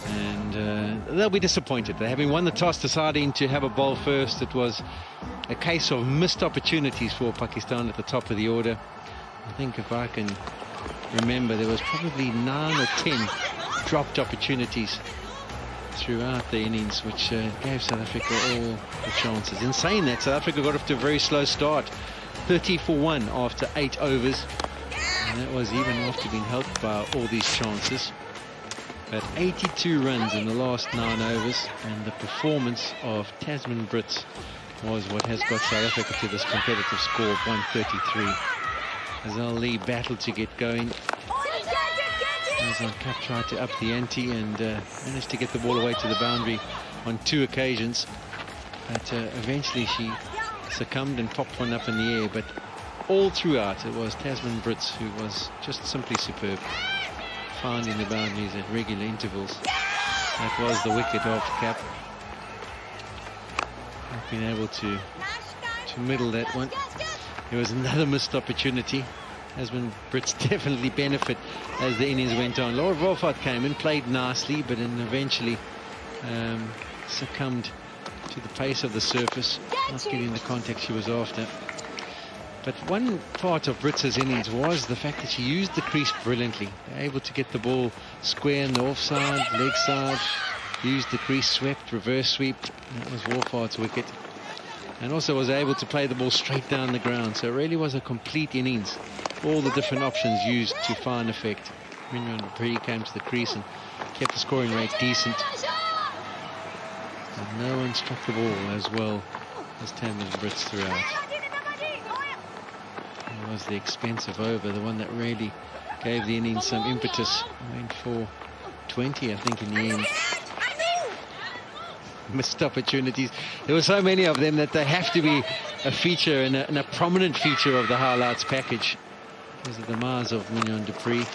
And they'll be disappointed. They having won the toss, deciding to have a bowl first. It was a case of missed opportunities for Pakistan at the top of the order. I think if I can remember, there was probably 9 or 10 dropped opportunities throughout the innings, which gave South Africa all the chances. In saying that, South Africa got off to a very slow start. 30 for 1 after 8 overs. And that was even after being helped by all these chances. But 82 runs in the last 9 overs, and the performance of Tasman Brits was what has got South Africa to this competitive score of 133. As Ali battled to get going. Marizanne Kapp tried to up the ante and managed to get the ball away to the boundary on 2 occasions. But eventually she succumbed and popped one up in the air. But all throughout it was Tasman Brits who was just simply superb, finding the boundaries at regular intervals. That was the wicket of Kapp. Not been able to middle that one. There was another missed opportunity. Tasman Brits definitely benefit as the innings went on. Laura Wolfhard came in, played nicely, but then eventually succumbed to the pace of the surface, not getting the contact she was after. But one part of Brits' innings was the fact that she used the crease brilliantly. Able to get the ball square in the offside, leg side, used the crease, swept, reverse sweep. That was Wolfhard's wicket. And also was able to play the ball straight down the ground. So it really was a complete innings. All the different options used to fine effect. Mignon du Preez came to the crease and kept the scoring rate decent. And no one struck the ball as well as Tasman Brits throughout. It was the expensive over, the one that really gave the innings some impetus. Went for 20, I think, in the end. Missed opportunities. There were so many of them that they have to be a feature and a prominent feature of the highlights package. Because of the demise of Mignon du Preez.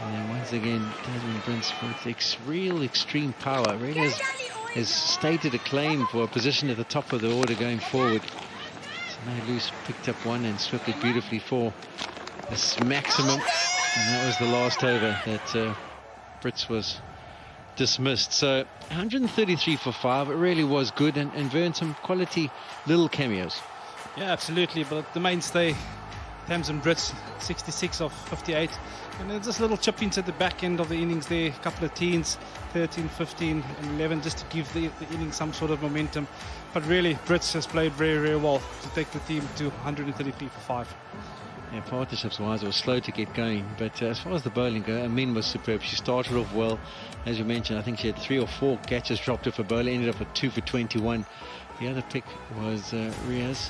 And then once again, Tasman Brits for its real extreme power. Really has stated a claim for a position at the top of the order going forward. So Loose picked up one and swept it beautifully for a maximum. And that was the last over that Brits was dismissed. So 133 for 5. It really was good, and Vern, some quality little cameos. Yeah, absolutely. But the mainstay, Tasman Brits, 66 of 58. And there's this little chip into the back end of the innings there. A couple of teens, 13, 15, and 11, just to give the innings some sort of momentum. But really, Brits has played very, very well to take the team to 133 for 5. Yeah, partnerships-wise, it was slow to get going. But as far as the bowling goes, Amin was superb. She started off well. As you mentioned, I think she had 3 or 4 catches dropped off her bowler, ended up with 2 for 21. The other pick was Riaz.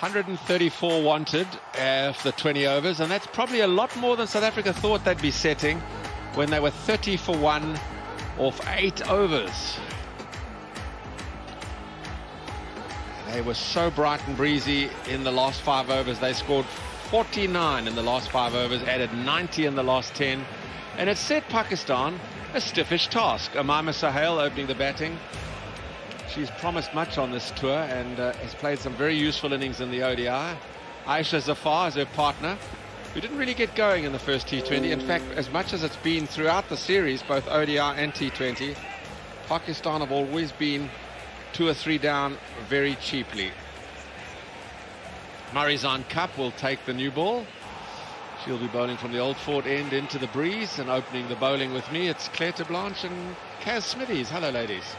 134 wanted for the 20 overs, and that's probably a lot more than South Africa thought they'd be setting when they were 30 for 1 off 8 overs. They were so bright and breezy in the last 5 overs. They scored 49 in the last 5 overs, added 90 in the last 10, and it set Pakistan a stiffish task. Umaima Sahel opening the batting. She's promised much on this tour and has played some very useful innings in the ODI. Aisha Zafar is her partner, who didn't really get going in the first T20. In fact, as much as it's been throughout the series, both ODI and T20, Pakistan have always been 2 or 3 down very cheaply. Marizanne Kapp will take the new ball. She'll be bowling from the Old Fort end into the breeze, and opening the bowling with me, it's Claire Blanche and Kaz Smithies. Hello, ladies.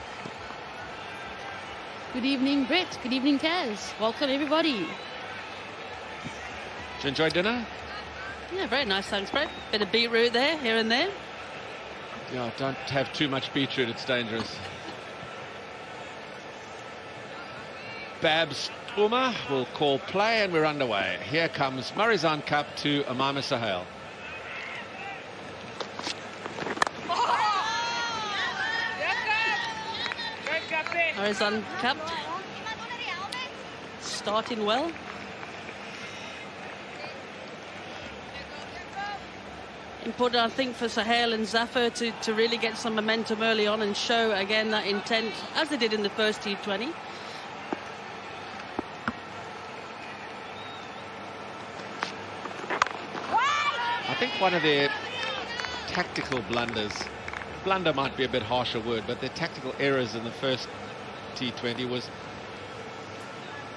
Good evening, Brett. Good evening, Kaz. Welcome, everybody. Did you enjoy dinner? Yeah, very nice, thanks, Brett. Bit of beetroot there, here and there. Yeah, don't have too much beetroot, it's dangerous. Babs Uma will call play, and we're underway. Here comes Marizanne Kapp to Umaima Sahel. Marizanne Kapp starting well. Important, I think, for Sahel and Zafar to really get some momentum early on and show again that intent, as they did in the first T20. I think one of their tactical blunders, blunder might be a bit harsher word, but their tactical errors in the first T20 was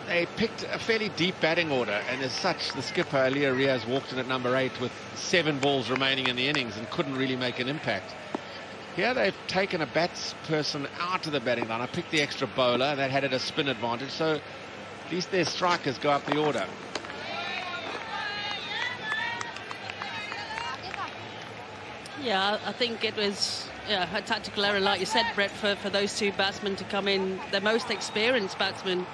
they picked a fairly deep batting order, and as such the skipper Aliyah Riaz walked in at number 8 with 7 balls remaining in the innings and couldn't really make an impact. Here they've taken a batsperson out of the batting line. I picked the extra bowler that had a spin advantage, so at least their strikers go up the order. Yeah, I think it was a tactical error, like you said, Brett, for those 2 batsmen to come in, the most experienced batsmen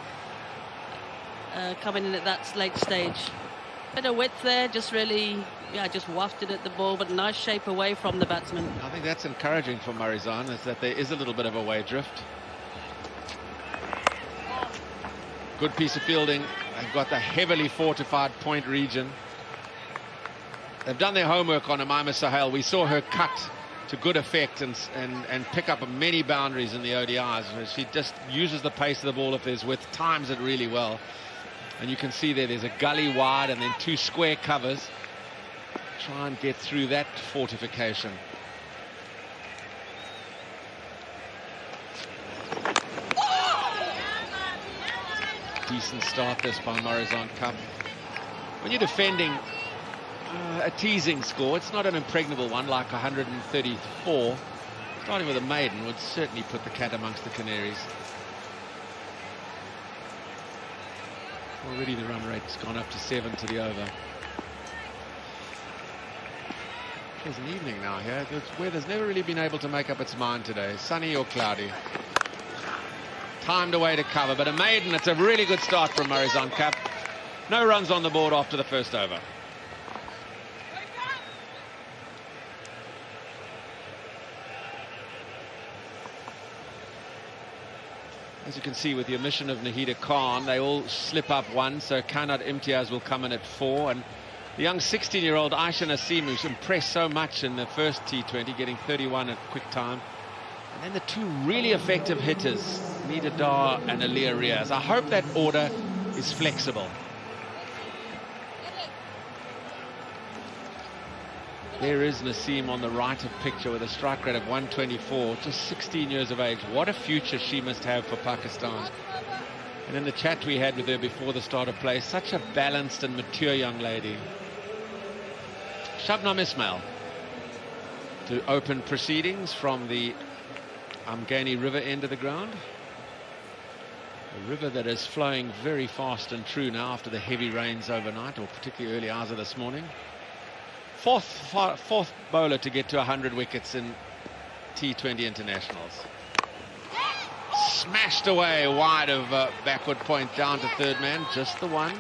coming in at that late stage. Bit of width there, just really, just wafted at the ball, but nice shape away from the batsman. I think that's encouraging for Marizanne, is that there is a little bit of away drift. Good piece of fielding. They've got the heavily fortified point region. They've done their homework on Umaima Sahel. We saw her cut to good effect and pick up many boundaries in the ODIs. She just uses the pace of the ball if there's width, times it really well. And you can see there's a gully wide and then 2 square covers. Try and get through that fortification. Decent start this by Marizanne Kapp. When you're defending a teasing score, it's not an impregnable one like 134. Starting with a maiden would certainly put the cat amongst the canaries. Already the run rate's gone up to 7 to the over. There's an evening now here. The weather's never really been able to make up its mind today. Sunny or cloudy. Timed away to cover, but a maiden. It's a really good start from Marizanne Kapp. No runs on the board after the first over. As you can see, with the omission of Nahida Khan, they all slip up 1, so Kanat Imtiaz will come in at 4, and the young 16-year-old Aisha Nasim, who's impressed so much in the first T20, getting 31 at quick time. And then the 2 really effective hitters, Nida Dar and Aliyah Riaz. I hope that order is flexible. There is Nasim on the right of picture with a strike rate of 124, just 16 years of age. What a future she must have for Pakistan. And in the chat we had with her before the start of play, such a balanced and mature young lady. Shabnam Ismail to open proceedings from the Amghani River end of the ground. A river that is flowing very fast and true now after the heavy rains overnight, or particularly early hours of this morning. Fourth bowler to get to 100 wickets in T20 internationals. smashed away wide of backward point down to third man, just the one.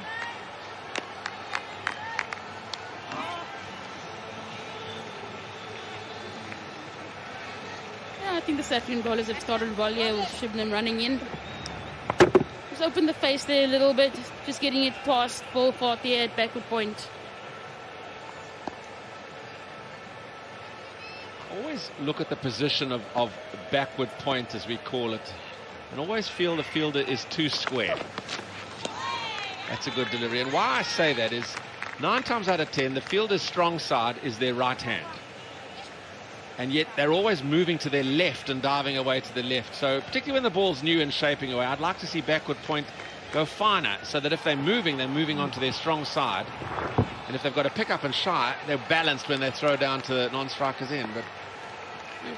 Yeah, I think the South African bowlers have started well here with Shibnam running in. Just open the face there a little bit, just getting it past full far there at backward point. Always look at the position of backward point, as we call it, and always feel the fielder is too square. That's a good delivery. And why I say that is 9 times out of 10 the fielder's strong side is their right hand, and yet they're always moving to their left and diving away to the left. So particularly when the ball's new and shaping away, I'd like to see backward point go finer, so that if they're moving onto their strong side, and if they've got to pick up and shy, they're balanced when they throw down to the non-strikers in. But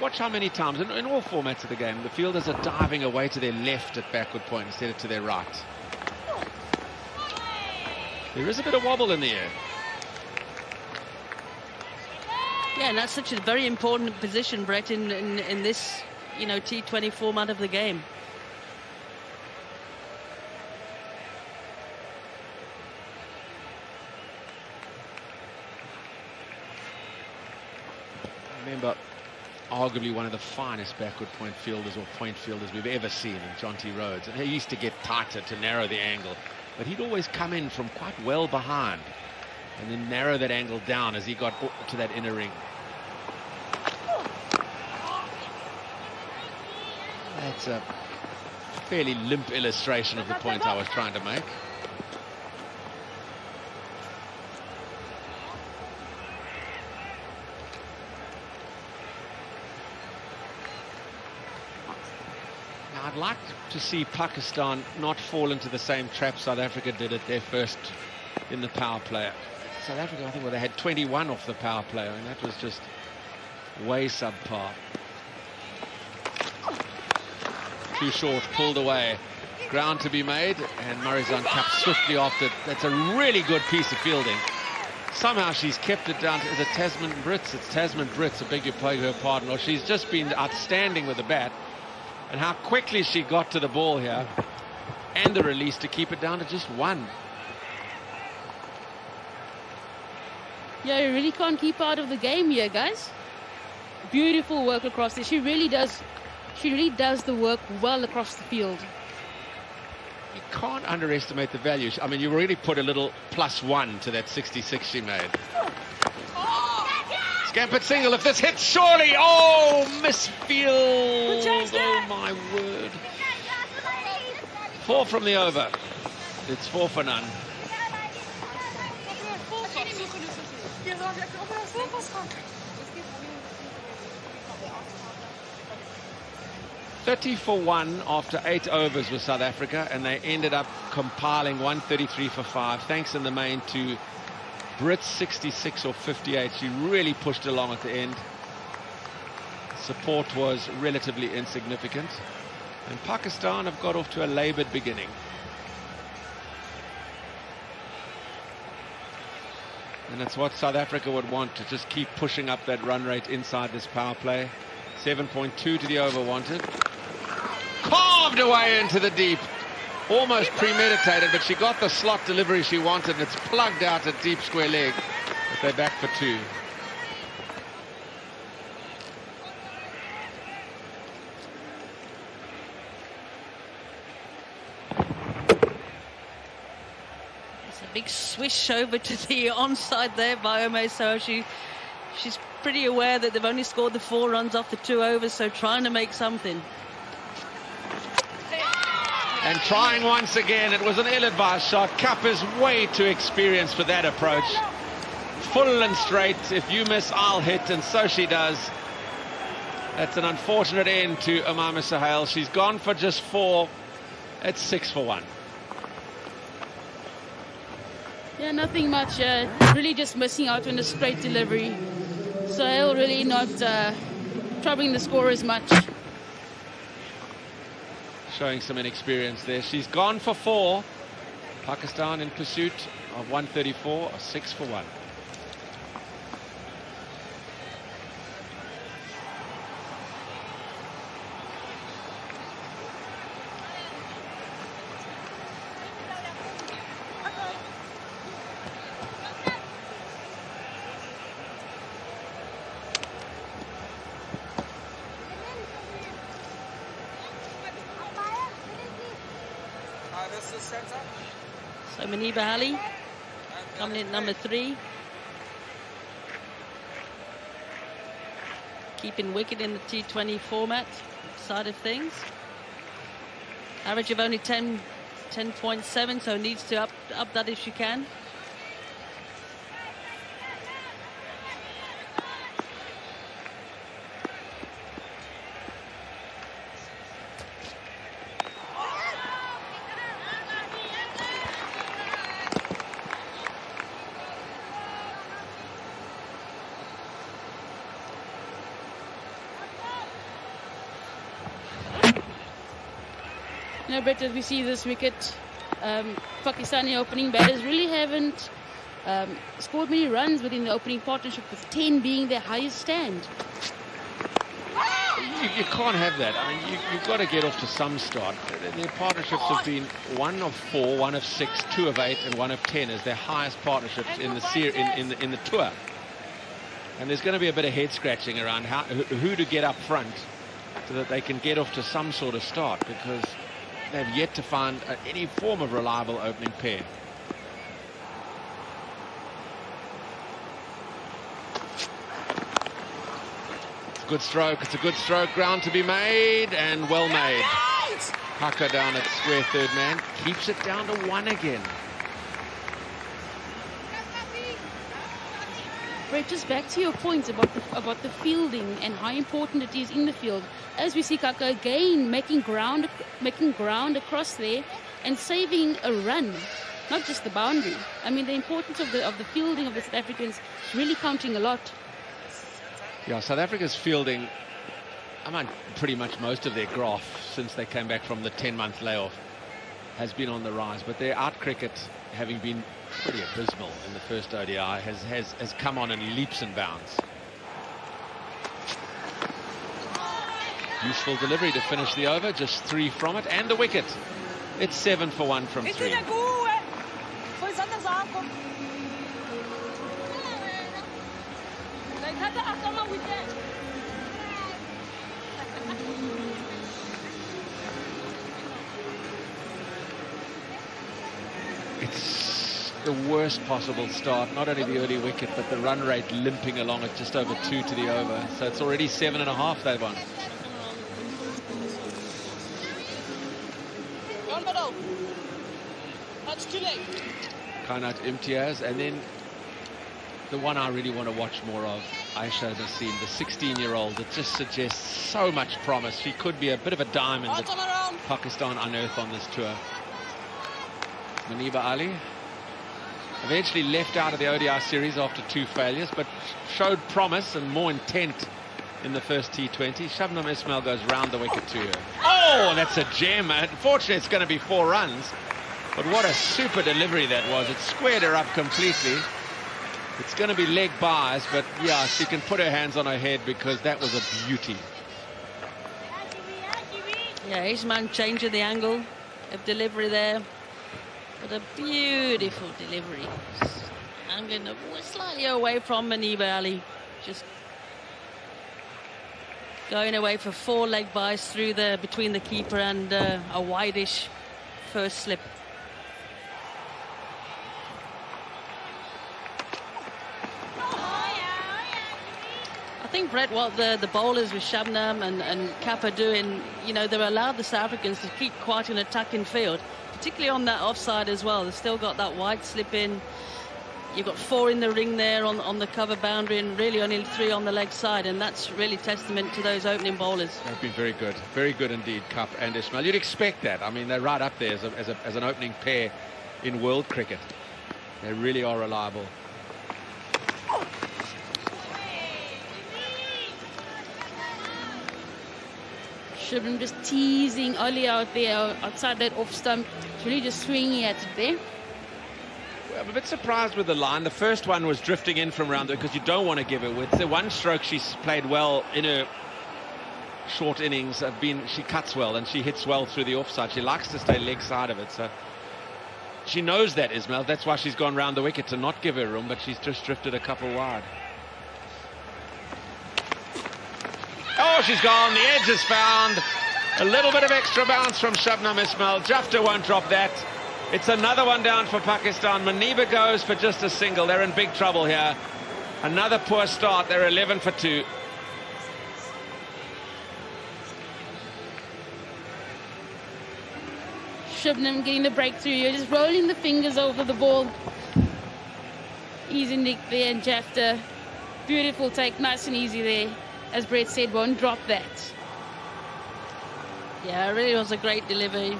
watch how many times in all formats of the game the fielders are diving away to their left at backward point instead of to their right. There is a bit of wobble in the air. Yeah, and that's such a very important position, Brett, in this, you know, T20 format of the game. Remember, arguably one of the finest backward point fielders or point fielders we've ever seen in John T. Rhodes. And he used to get tighter to narrow the angle, but he'd always come in from quite well behind and then narrow that angle down as he got to that inner ring. That's a fairly limp illustration of the point I was trying to make. I'd like to see Pakistan not fall into the same trap South Africa did at their first in the power play. South Africa, I think, well, they had 21 off the power play, and that was just way subpar. Too short, pulled away. Ground to be made, and Marizanne Kapp swiftly after. That's a really good piece of fielding. Somehow she's kept it down to, is it Tasman Brits? It's Tasman Brits, I beg your pardon. Or she's just been outstanding with the bat. And how quickly she got to the ball here and the release to keep it down to just one. Yeah, you really can't keep out of the game here, guys. Beautiful work across there. She really does the work well across the field. You can't underestimate the value. I mean, you already put a little +1 to that 66 she made. Scampered single, if this hits, surely. Oh, misfield. Oh, my word. 4 from the over. It's 4 for none. $30 for 1 after 8 overs with South Africa, and they ended up compiling 133 for 5, thanks in the main to Brits 66 or 58. She really pushed along at the end. Support was relatively insignificant, and Pakistan have got off to a laboured beginning. And that's what South Africa would want, to just keep pushing up that run rate inside this power play. 7.2 to the over wanted. Carved away into the deep. Almost premeditated, but she got the slot delivery she wanted, and it's plugged out at deep square leg. But they're back for 2. It's a big swish over to the onside there by Ome. So she's pretty aware that they've only scored the 4 runs off the 2 overs, so trying to make something. And trying once again. It was an ill-advised shot. Kapp is way too experienced for that approach. Full and straight. If you miss, I'll hit, and so she does. That's an unfortunate end to Umama Sahel. She's gone for just 4. It's 6 for 1. Yeah, nothing much. Really just missing out on a straight delivery. Sahel really not troubling the score as much. Showing some inexperience there. She's gone for 4. Pakistan in pursuit of 134, 6 for 1. So Maniba Ali coming in number 3. Keeping wicket in the T20 format side of things. Average of only 10.7, so needs to up that if she can. No, Brett, as we see this wicket, Pakistani opening batters really haven't scored many runs within the opening partnership, with 10 being their highest stand. You can't have that. I mean, you've got to get off to some start. Their partnerships have been 1 of 4, 1 of 6, 2 of 8, and 1 of 10 as their highest partnerships in the in the tour. And there's going to be a bit of head scratching around who to get up front so that they can get off to some sort of start, because they've yet to find any form of reliable opening pair. It's a good stroke. It's a good stroke. Ground to be made, and well made. Haka down at square third man. Keeps it down to 1 again. Brett, just back to your point about the fielding and how important it is in the field. As we see Kaka again making ground across there and saving a run, not just the boundary. I mean, the importance of the fielding of the South Africans is really counting a lot. Yeah, South Africa's fielding, I mean, pretty much most of their graph since they came back from the 10-month layoff has been on the rise, but their out cricket, having been pretty abysmal in the first ODI, has come on in leaps and bounds. Useful delivery to finish the over, just 3 from it, and the wicket. It's 7 for 1 from 3. It's the worst possible start. Not only the early wicket, but the run rate limping along at just over 2 to the over. So it's already 7.5 they've won. Kanat Imtiaz, and then the one I really want to watch more of, Aisha Naseem, the 16-year-old that just suggests so much promise. She could be a bit of a diamond that Pakistan unearth on this tour. Maniba Ali eventually left out of the ODI series after 2 failures, but showed promise and more intent in the first T20. Shabnam Ismail goes round the wicket to her. Oh, that's a gem. Unfortunately, it's going to be 4 runs. But what a super delivery that was. It squared her up completely. It's going to be leg buys, but yeah, she can put her hands on her head because that was a beauty. Yeah, Ismail changing the angle of delivery there. But a beautiful delivery. I'm going to slightly away from Maniba Ali. Just going away for 4 leg buys through there between the keeper and a wideish first slip. I think, Brett, what the bowlers with Shabnam and Kappa doing, you know, they've allowed the South Africans to keep quite an attacking field, particularly on that offside as well. They've still got that wide slip in. You've got 4 in the ring there on the cover boundary, and really only 3 on the leg side, and that's really testament to those opening bowlers. They've been very good indeed, Cup and Ismail. You'd expect that. I mean, they're right up there as an opening pair in world cricket. They really are reliable. Shabnam just teasing Oli out there outside that off stump. Really just swinging at it there. I'm a bit surprised with the line. The first one was drifting in from round there because you don't want to give her width. The one stroke she's played well in her short innings she cuts well and she hits well through the offside. She likes to stay leg side of it, so she knows that, Ismail. That's why she's gone round the wicket, to not give her room, but she's just drifted a couple wide. Oh, she's gone. The edge is found. A little bit of extra bounce from Shabnam Ismail. Jafta won't drop that. It's another one down for Pakistan. Maniba goes for just a single. They're in big trouble here. Another poor start. They're 11 for 2. Shubnam getting the breakthrough. You're just rolling the fingers over the ball. Easy nick there, and Jafta. Beautiful take, nice and easy there. As Brett said, won't drop that. Yeah, it really was a great delivery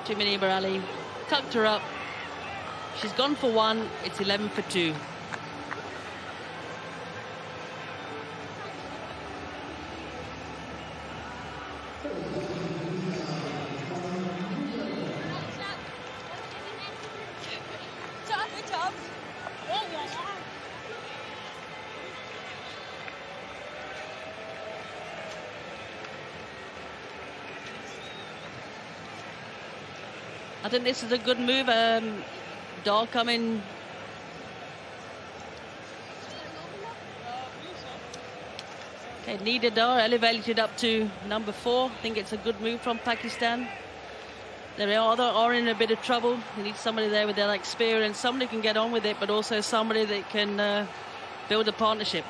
to Maniba Ali. Tucked her up. She's gone for 1. It's 11 for 2. I think this is a good move. Dahl coming. Okay, Nida Dahl elevated up to number 4. I think it's a good move from Pakistan. They are in a bit of trouble. They need somebody there with that experience, somebody who can get on with it, but also somebody that can build a partnership.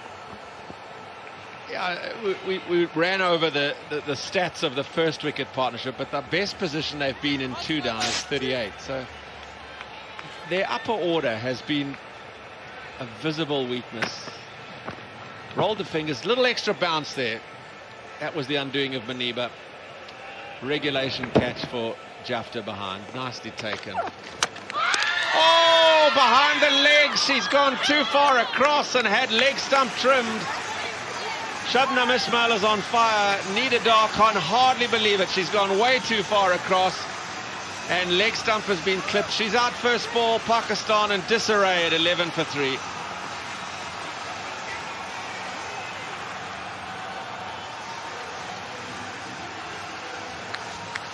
Yeah, we ran over the stats of the first wicket partnership, but the best position they've been in 2 down is 38. So their upper order has been a visible weakness. Rolled the fingers, little extra bounce there. That was the undoing of Maniba. Regulation catch for Jafta behind. Nicely taken. Oh, behind the legs. She's gone too far across and had leg stump trimmed. Shabnam Ismail is on fire. Nida Dahl can't hardly believe it. She's gone way too far across. And leg stump has been clipped. She's out first ball. Pakistan in disarray at 11 for 3.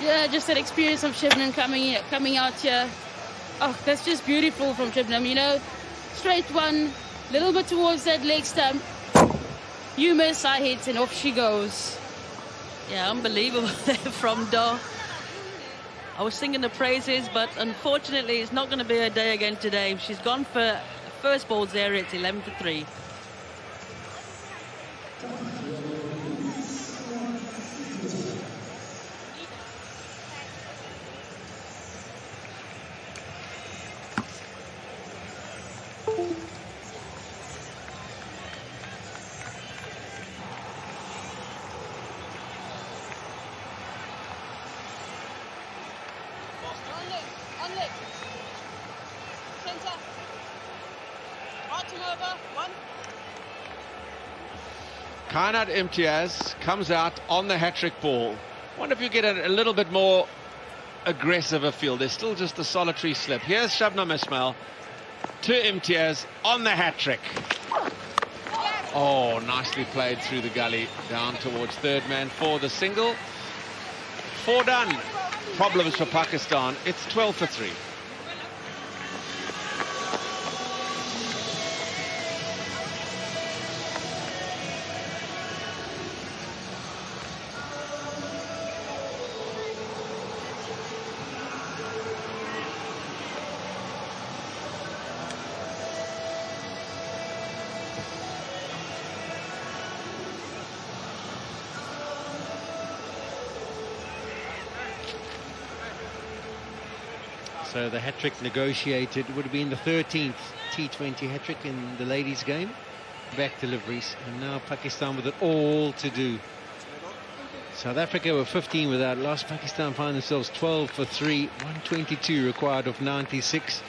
Yeah, just that experience of Shubnam coming out here. Oh, that's just beautiful from Shubnam, you know. Straight one, little bit towards that leg stump. You miss, I hit, and off she goes. Yeah, unbelievable there from Dahl. I was singing the praises, but unfortunately it's not going to be her day again today. She's gone for first ball's area. It's 11 for 3. Kainat Imtiaz comes out on the hat-trick ball. Wonder if you get a little bit more aggressive a feel. There's still just a solitary slip. Here's Shabnam Ismail to Imtiaz on the hat-trick. Oh, nicely played through the gully down towards third man for the single. 4 done. Problems for Pakistan. It's 12 for 3. So the hat-trick negotiated would have been the 13th T20 hat-trick in the ladies' game. Back deliveries, and now Pakistan with it all to do. South Africa were 15 without loss. Pakistan find themselves 12 for 3, 122 required of 96,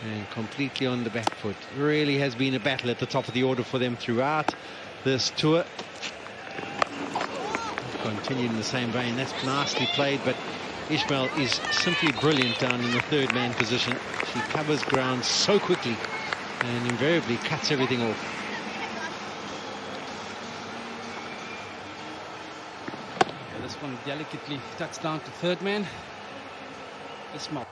and completely on the back foot. Really has been a battle at the top of the order for them throughout this tour. Continued in the same vein. That's nicely played, but Ismail is simply brilliant down in the third man position. She covers ground so quickly and invariably cuts everything off. Yeah, this one delicately tucks down to third man. Ismail.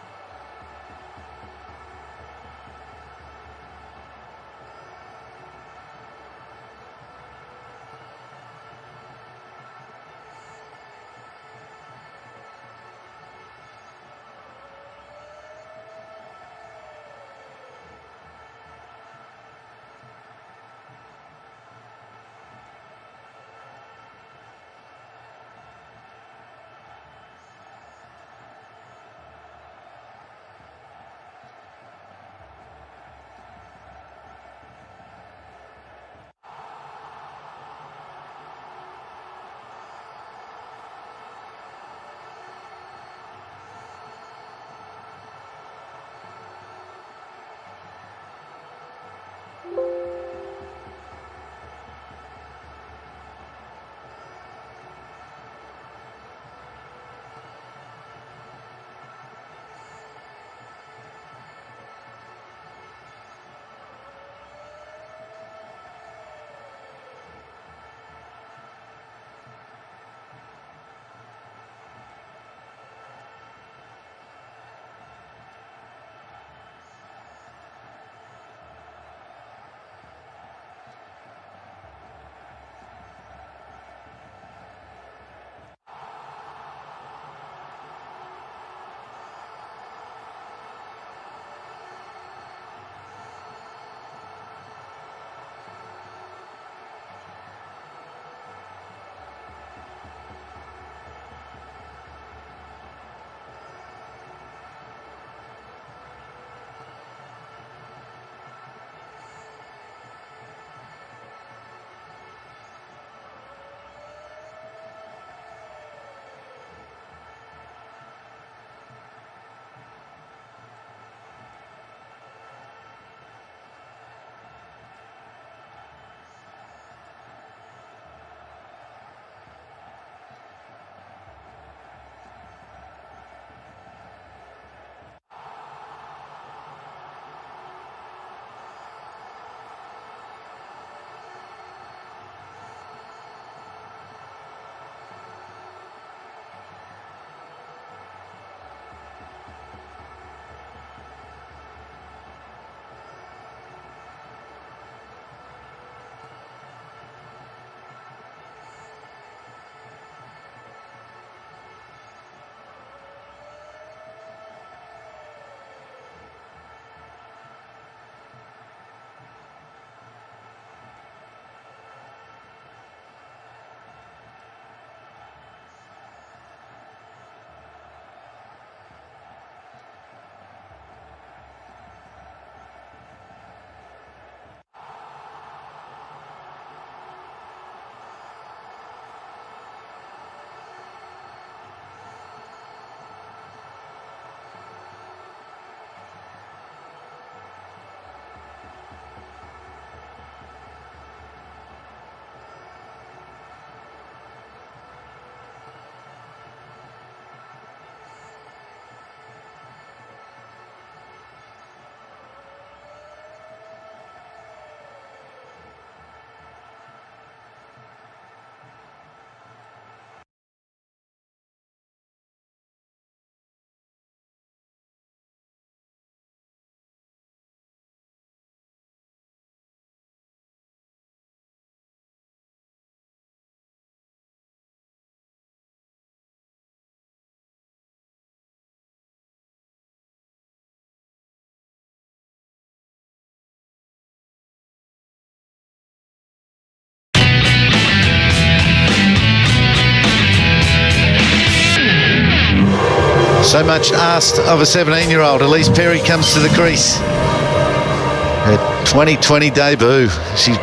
So much asked of a 17-year-old. Elise Perry comes to the crease. Her 2020 debut. She's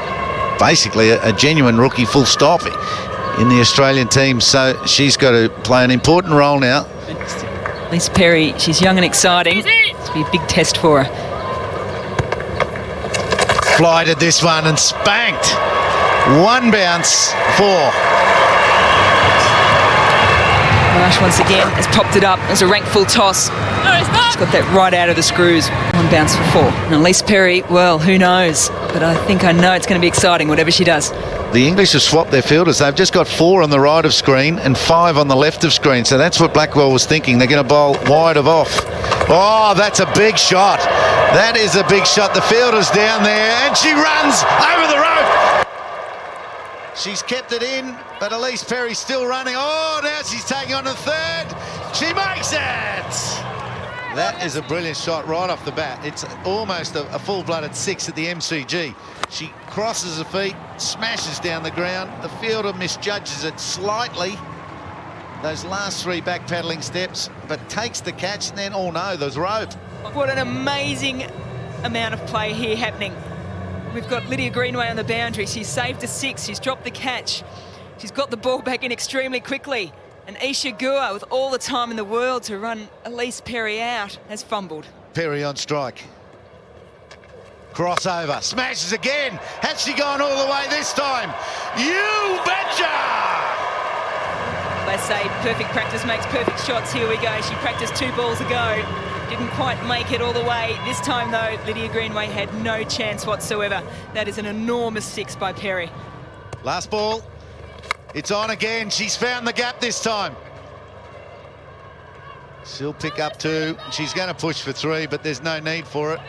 basically a genuine rookie, full stop, in the Australian team. So she's got to play an important role now. Elise Perry, she's young and exciting. It's be a big test for her. Flighted this one and spanked. One bounce, 4. Marsh once again has popped it up as a rank full toss. She's got that right out of the screws. One bounce for 4. And Elise Perry, well, who knows? But I know it's going to be exciting, whatever she does. The English have swapped their fielders. They've just got 4 on the right of screen and 5 on the left of screen. So that's what Blackwell was thinking. They're going to bowl wide of off. Oh, that's a big shot. That is a big shot. The fielder's down there and she runs over the rope. She's kept it in, but Elise Perry's still running. Oh, now she's taking on the 3rd. She makes it. That is a brilliant shot right off the bat. It's almost a full-blooded 6 at the MCG. She crosses her feet, smashes down the ground. The fielder misjudges it slightly. Those last 3 backpedaling steps, but takes the catch, and then, oh no, there's rope. What an amazing amount of play here happening. We've got Lydia Greenway on the boundary. She's saved a 6. She's dropped the catch. She's got the ball back in extremely quickly. And Isha Gua, with all the time in the world to run Elise Perry out, has fumbled. Perry on strike. Crossover. Smashes again. Has she gone all the way this time? You betcha! They say perfect practice makes perfect shots. Here we go. She practiced 2 balls ago. Didn't quite make it all the way. This time, though, Lydia Greenway had no chance whatsoever. That is an enormous 6 by Perry. Last ball. It's on again. She's found the gap this time. She'll pick up 2. She's going to push for 3, but there's no need for it.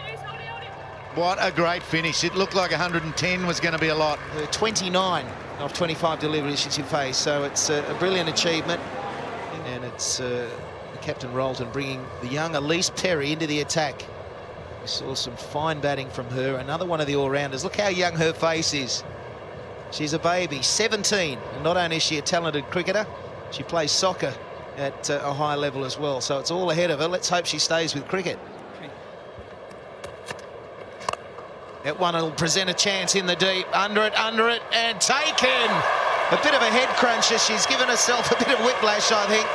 What a great finish. It looked like 110 was going to be a lot. 29 of 25 deliveries she's faced, so it's a brilliant achievement. And it's Captain Rolton bringing the young Elise Perry into the attack. We saw some fine batting from her. Another one of the all-rounders. Look how young her face is. She's a baby, 17. And not only is she a talented cricketer, she plays soccer at a high level as well. So it's all ahead of her. Let's hope she stays with cricket. That one will present a chance in the deep. Under it, and taken. A bit of a head cruncher. She's given herself a bit of whiplash, I think.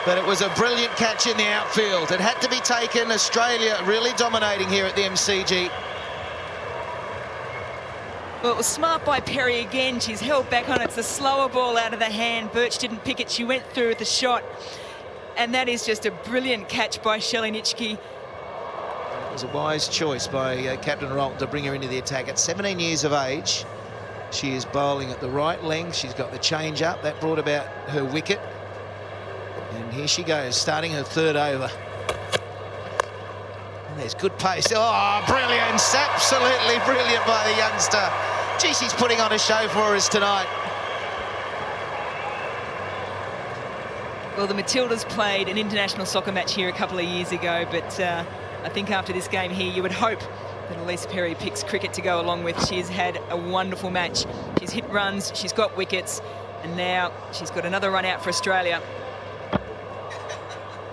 But it was a brilliant catch in the outfield. It had to be taken. Australia really dominating here at the MCG. Well, it was smart by Perry again. She's held back on it. It's a slower ball out of the hand. Birch didn't pick it. She went through with the shot. And that is just a brilliant catch by Shelley Nitschke. It was a wise choice by Captain Rolton to bring her into the attack. At 17 years of age, she is bowling at the right length. She's got the change up. That brought about her wicket. And here she goes, starting her 3rd over. And there's good pace. Oh, brilliant. Absolutely brilliant by the youngster. Gee, she's putting on a show for us tonight. Well, the Matildas played an international soccer match here a couple of years ago, but I think after this game here, you would hope that Elise Perry picks cricket to go along with. She's had a wonderful match. She's hit runs, she's got wickets, and now she's got another run out for Australia.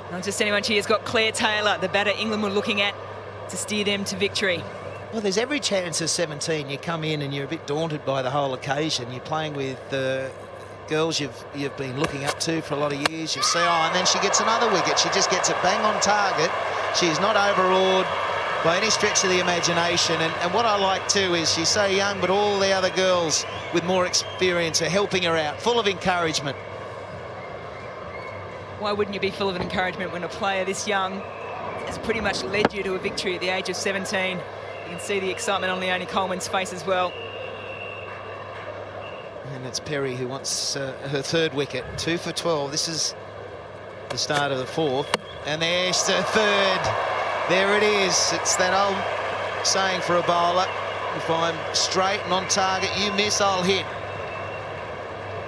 Not just anyone, she has got Claire Taylor, the batter England were looking at to steer them to victory. Well, there's every chance at 17 you come in and you're a bit daunted by the whole occasion. You're playing with girls you've been looking up to for a lot of years. You see, and then she gets another wicket. She just gets it bang on target. She's not overawed by any stretch of the imagination. And what I like too is she's so young, but all the other girls with more experience are helping her out, full of encouragement. Why wouldn't you be full of encouragement when a player this young has pretty much led you to a victory at the age of 17? You can see the excitement on Leonie Coleman's face as well. And it's Perry who wants her 3rd wicket. 2 for 12. This is the start of the 4th. And there's the 3rd. There it is. It's that old saying for a bowler. If I'm straight and on target, you miss, I'll hit.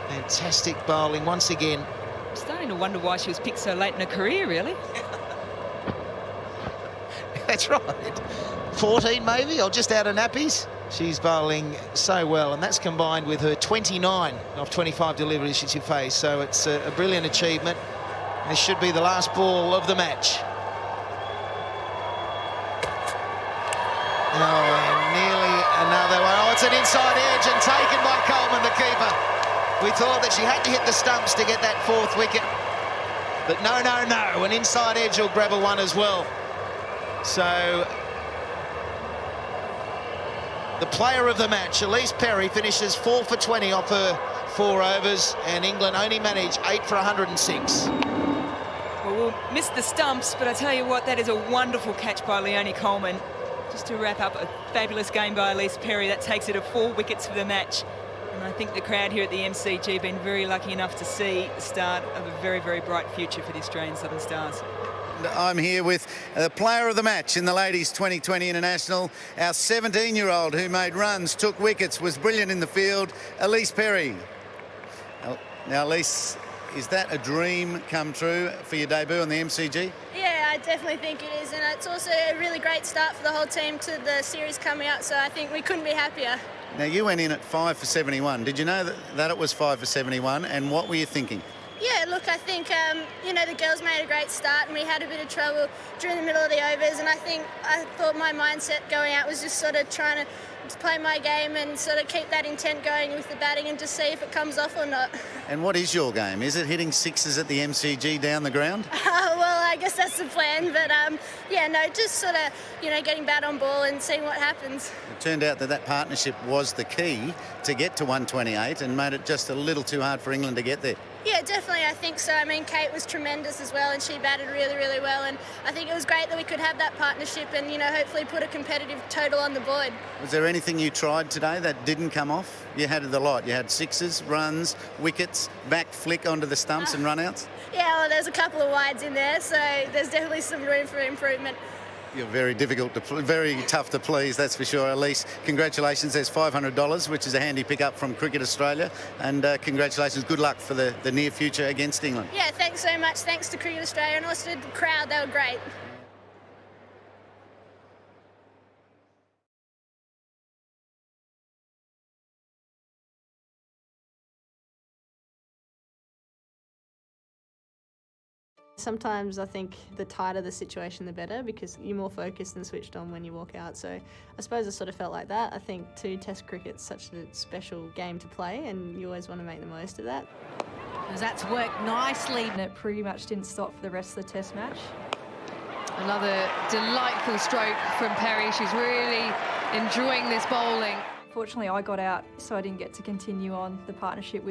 Fantastic bowling once again. I'm starting to wonder why she was picked so late in her career, really. That's right. 14 maybe, or just out of nappies. She's bowling so well, and that's combined with her 29 of 25 deliveries she's faced. So it's a brilliant achievement. This should be the last ball of the match. Oh, and nearly another one. Oh, it's an inside edge and taken by Coleman, the keeper. We thought that she had to hit the stumps to get that 4th wicket. But no, no, no. An inside edge will grab a one as well. So the player of the match, Elise Perry, finishes 4 for 20 off her 4 overs, and England only managed 8 for 106. Well, we'll miss the stumps, but I tell you what, that is a wonderful catch by Leonie Coleman. Just to wrap up, a fabulous game by Elise Perry. That takes her to 4 wickets for the match. And I think the crowd here at the MCG have been very lucky enough to see the start of a very, very bright future for the Australian Southern Stars. I'm here with the player of the match in the Ladies 2020 International. Our 17-year-old who made runs, took wickets, was brilliant in the field, Elise Perry. Now, Elise, is that a dream come true for your debut on the MCG? Yeah, I definitely think it is, and it's also a really great start for the whole team to the series coming up, so I think we couldn't be happier. Now, you went in at 5 for 71. Did you know that it was 5 for 71, and what were you thinking? Yeah, look, I think, you know, the girls made a great start and we had a bit of trouble during the middle of the overs, and I thought my mindset going out was just sort of trying to play my game and sort of keep that intent going with the batting and just see if it comes off or not. And what is your game? Is it hitting sixes at the MCG down the ground? Well, I guess that's the plan, but yeah, no, just sort of, you know, getting bat on ball and seeing what happens. It turned out that partnership was the key to get to 128 and made it just a little too hard for England to get there. Yeah, definitely, I think so. I mean, Kate was tremendous as well, and she batted really, really well, and I think it was great that we could have that partnership and, you know, hopefully put a competitive total on the board. Was there anything you tried today that didn't come off? You had the lot. You had sixes, runs, wickets, back flick onto the stumps and run-outs? Yeah, well, there's a couple of wides in there, so there's definitely some room for improvement. You're very tough to please, that's for sure. Elise, congratulations. There's $500, which is a handy pick-up from Cricket Australia. And congratulations, good luck for the near future against England. Yeah, thanks so much. Thanks to Cricket Australia and also the crowd. They were great. Sometimes I think the tighter the situation, the better, because you're more focused and switched on when you walk out. So I suppose I sort of felt like that. I think too, Test cricket's such a special game to play, and you always want to make the most of that. Because that's worked nicely. And it pretty much didn't stop for the rest of the Test match. Another delightful stroke from Perry. She's really enjoying this bowling. Fortunately, I got out, so I didn't get to continue on the partnership with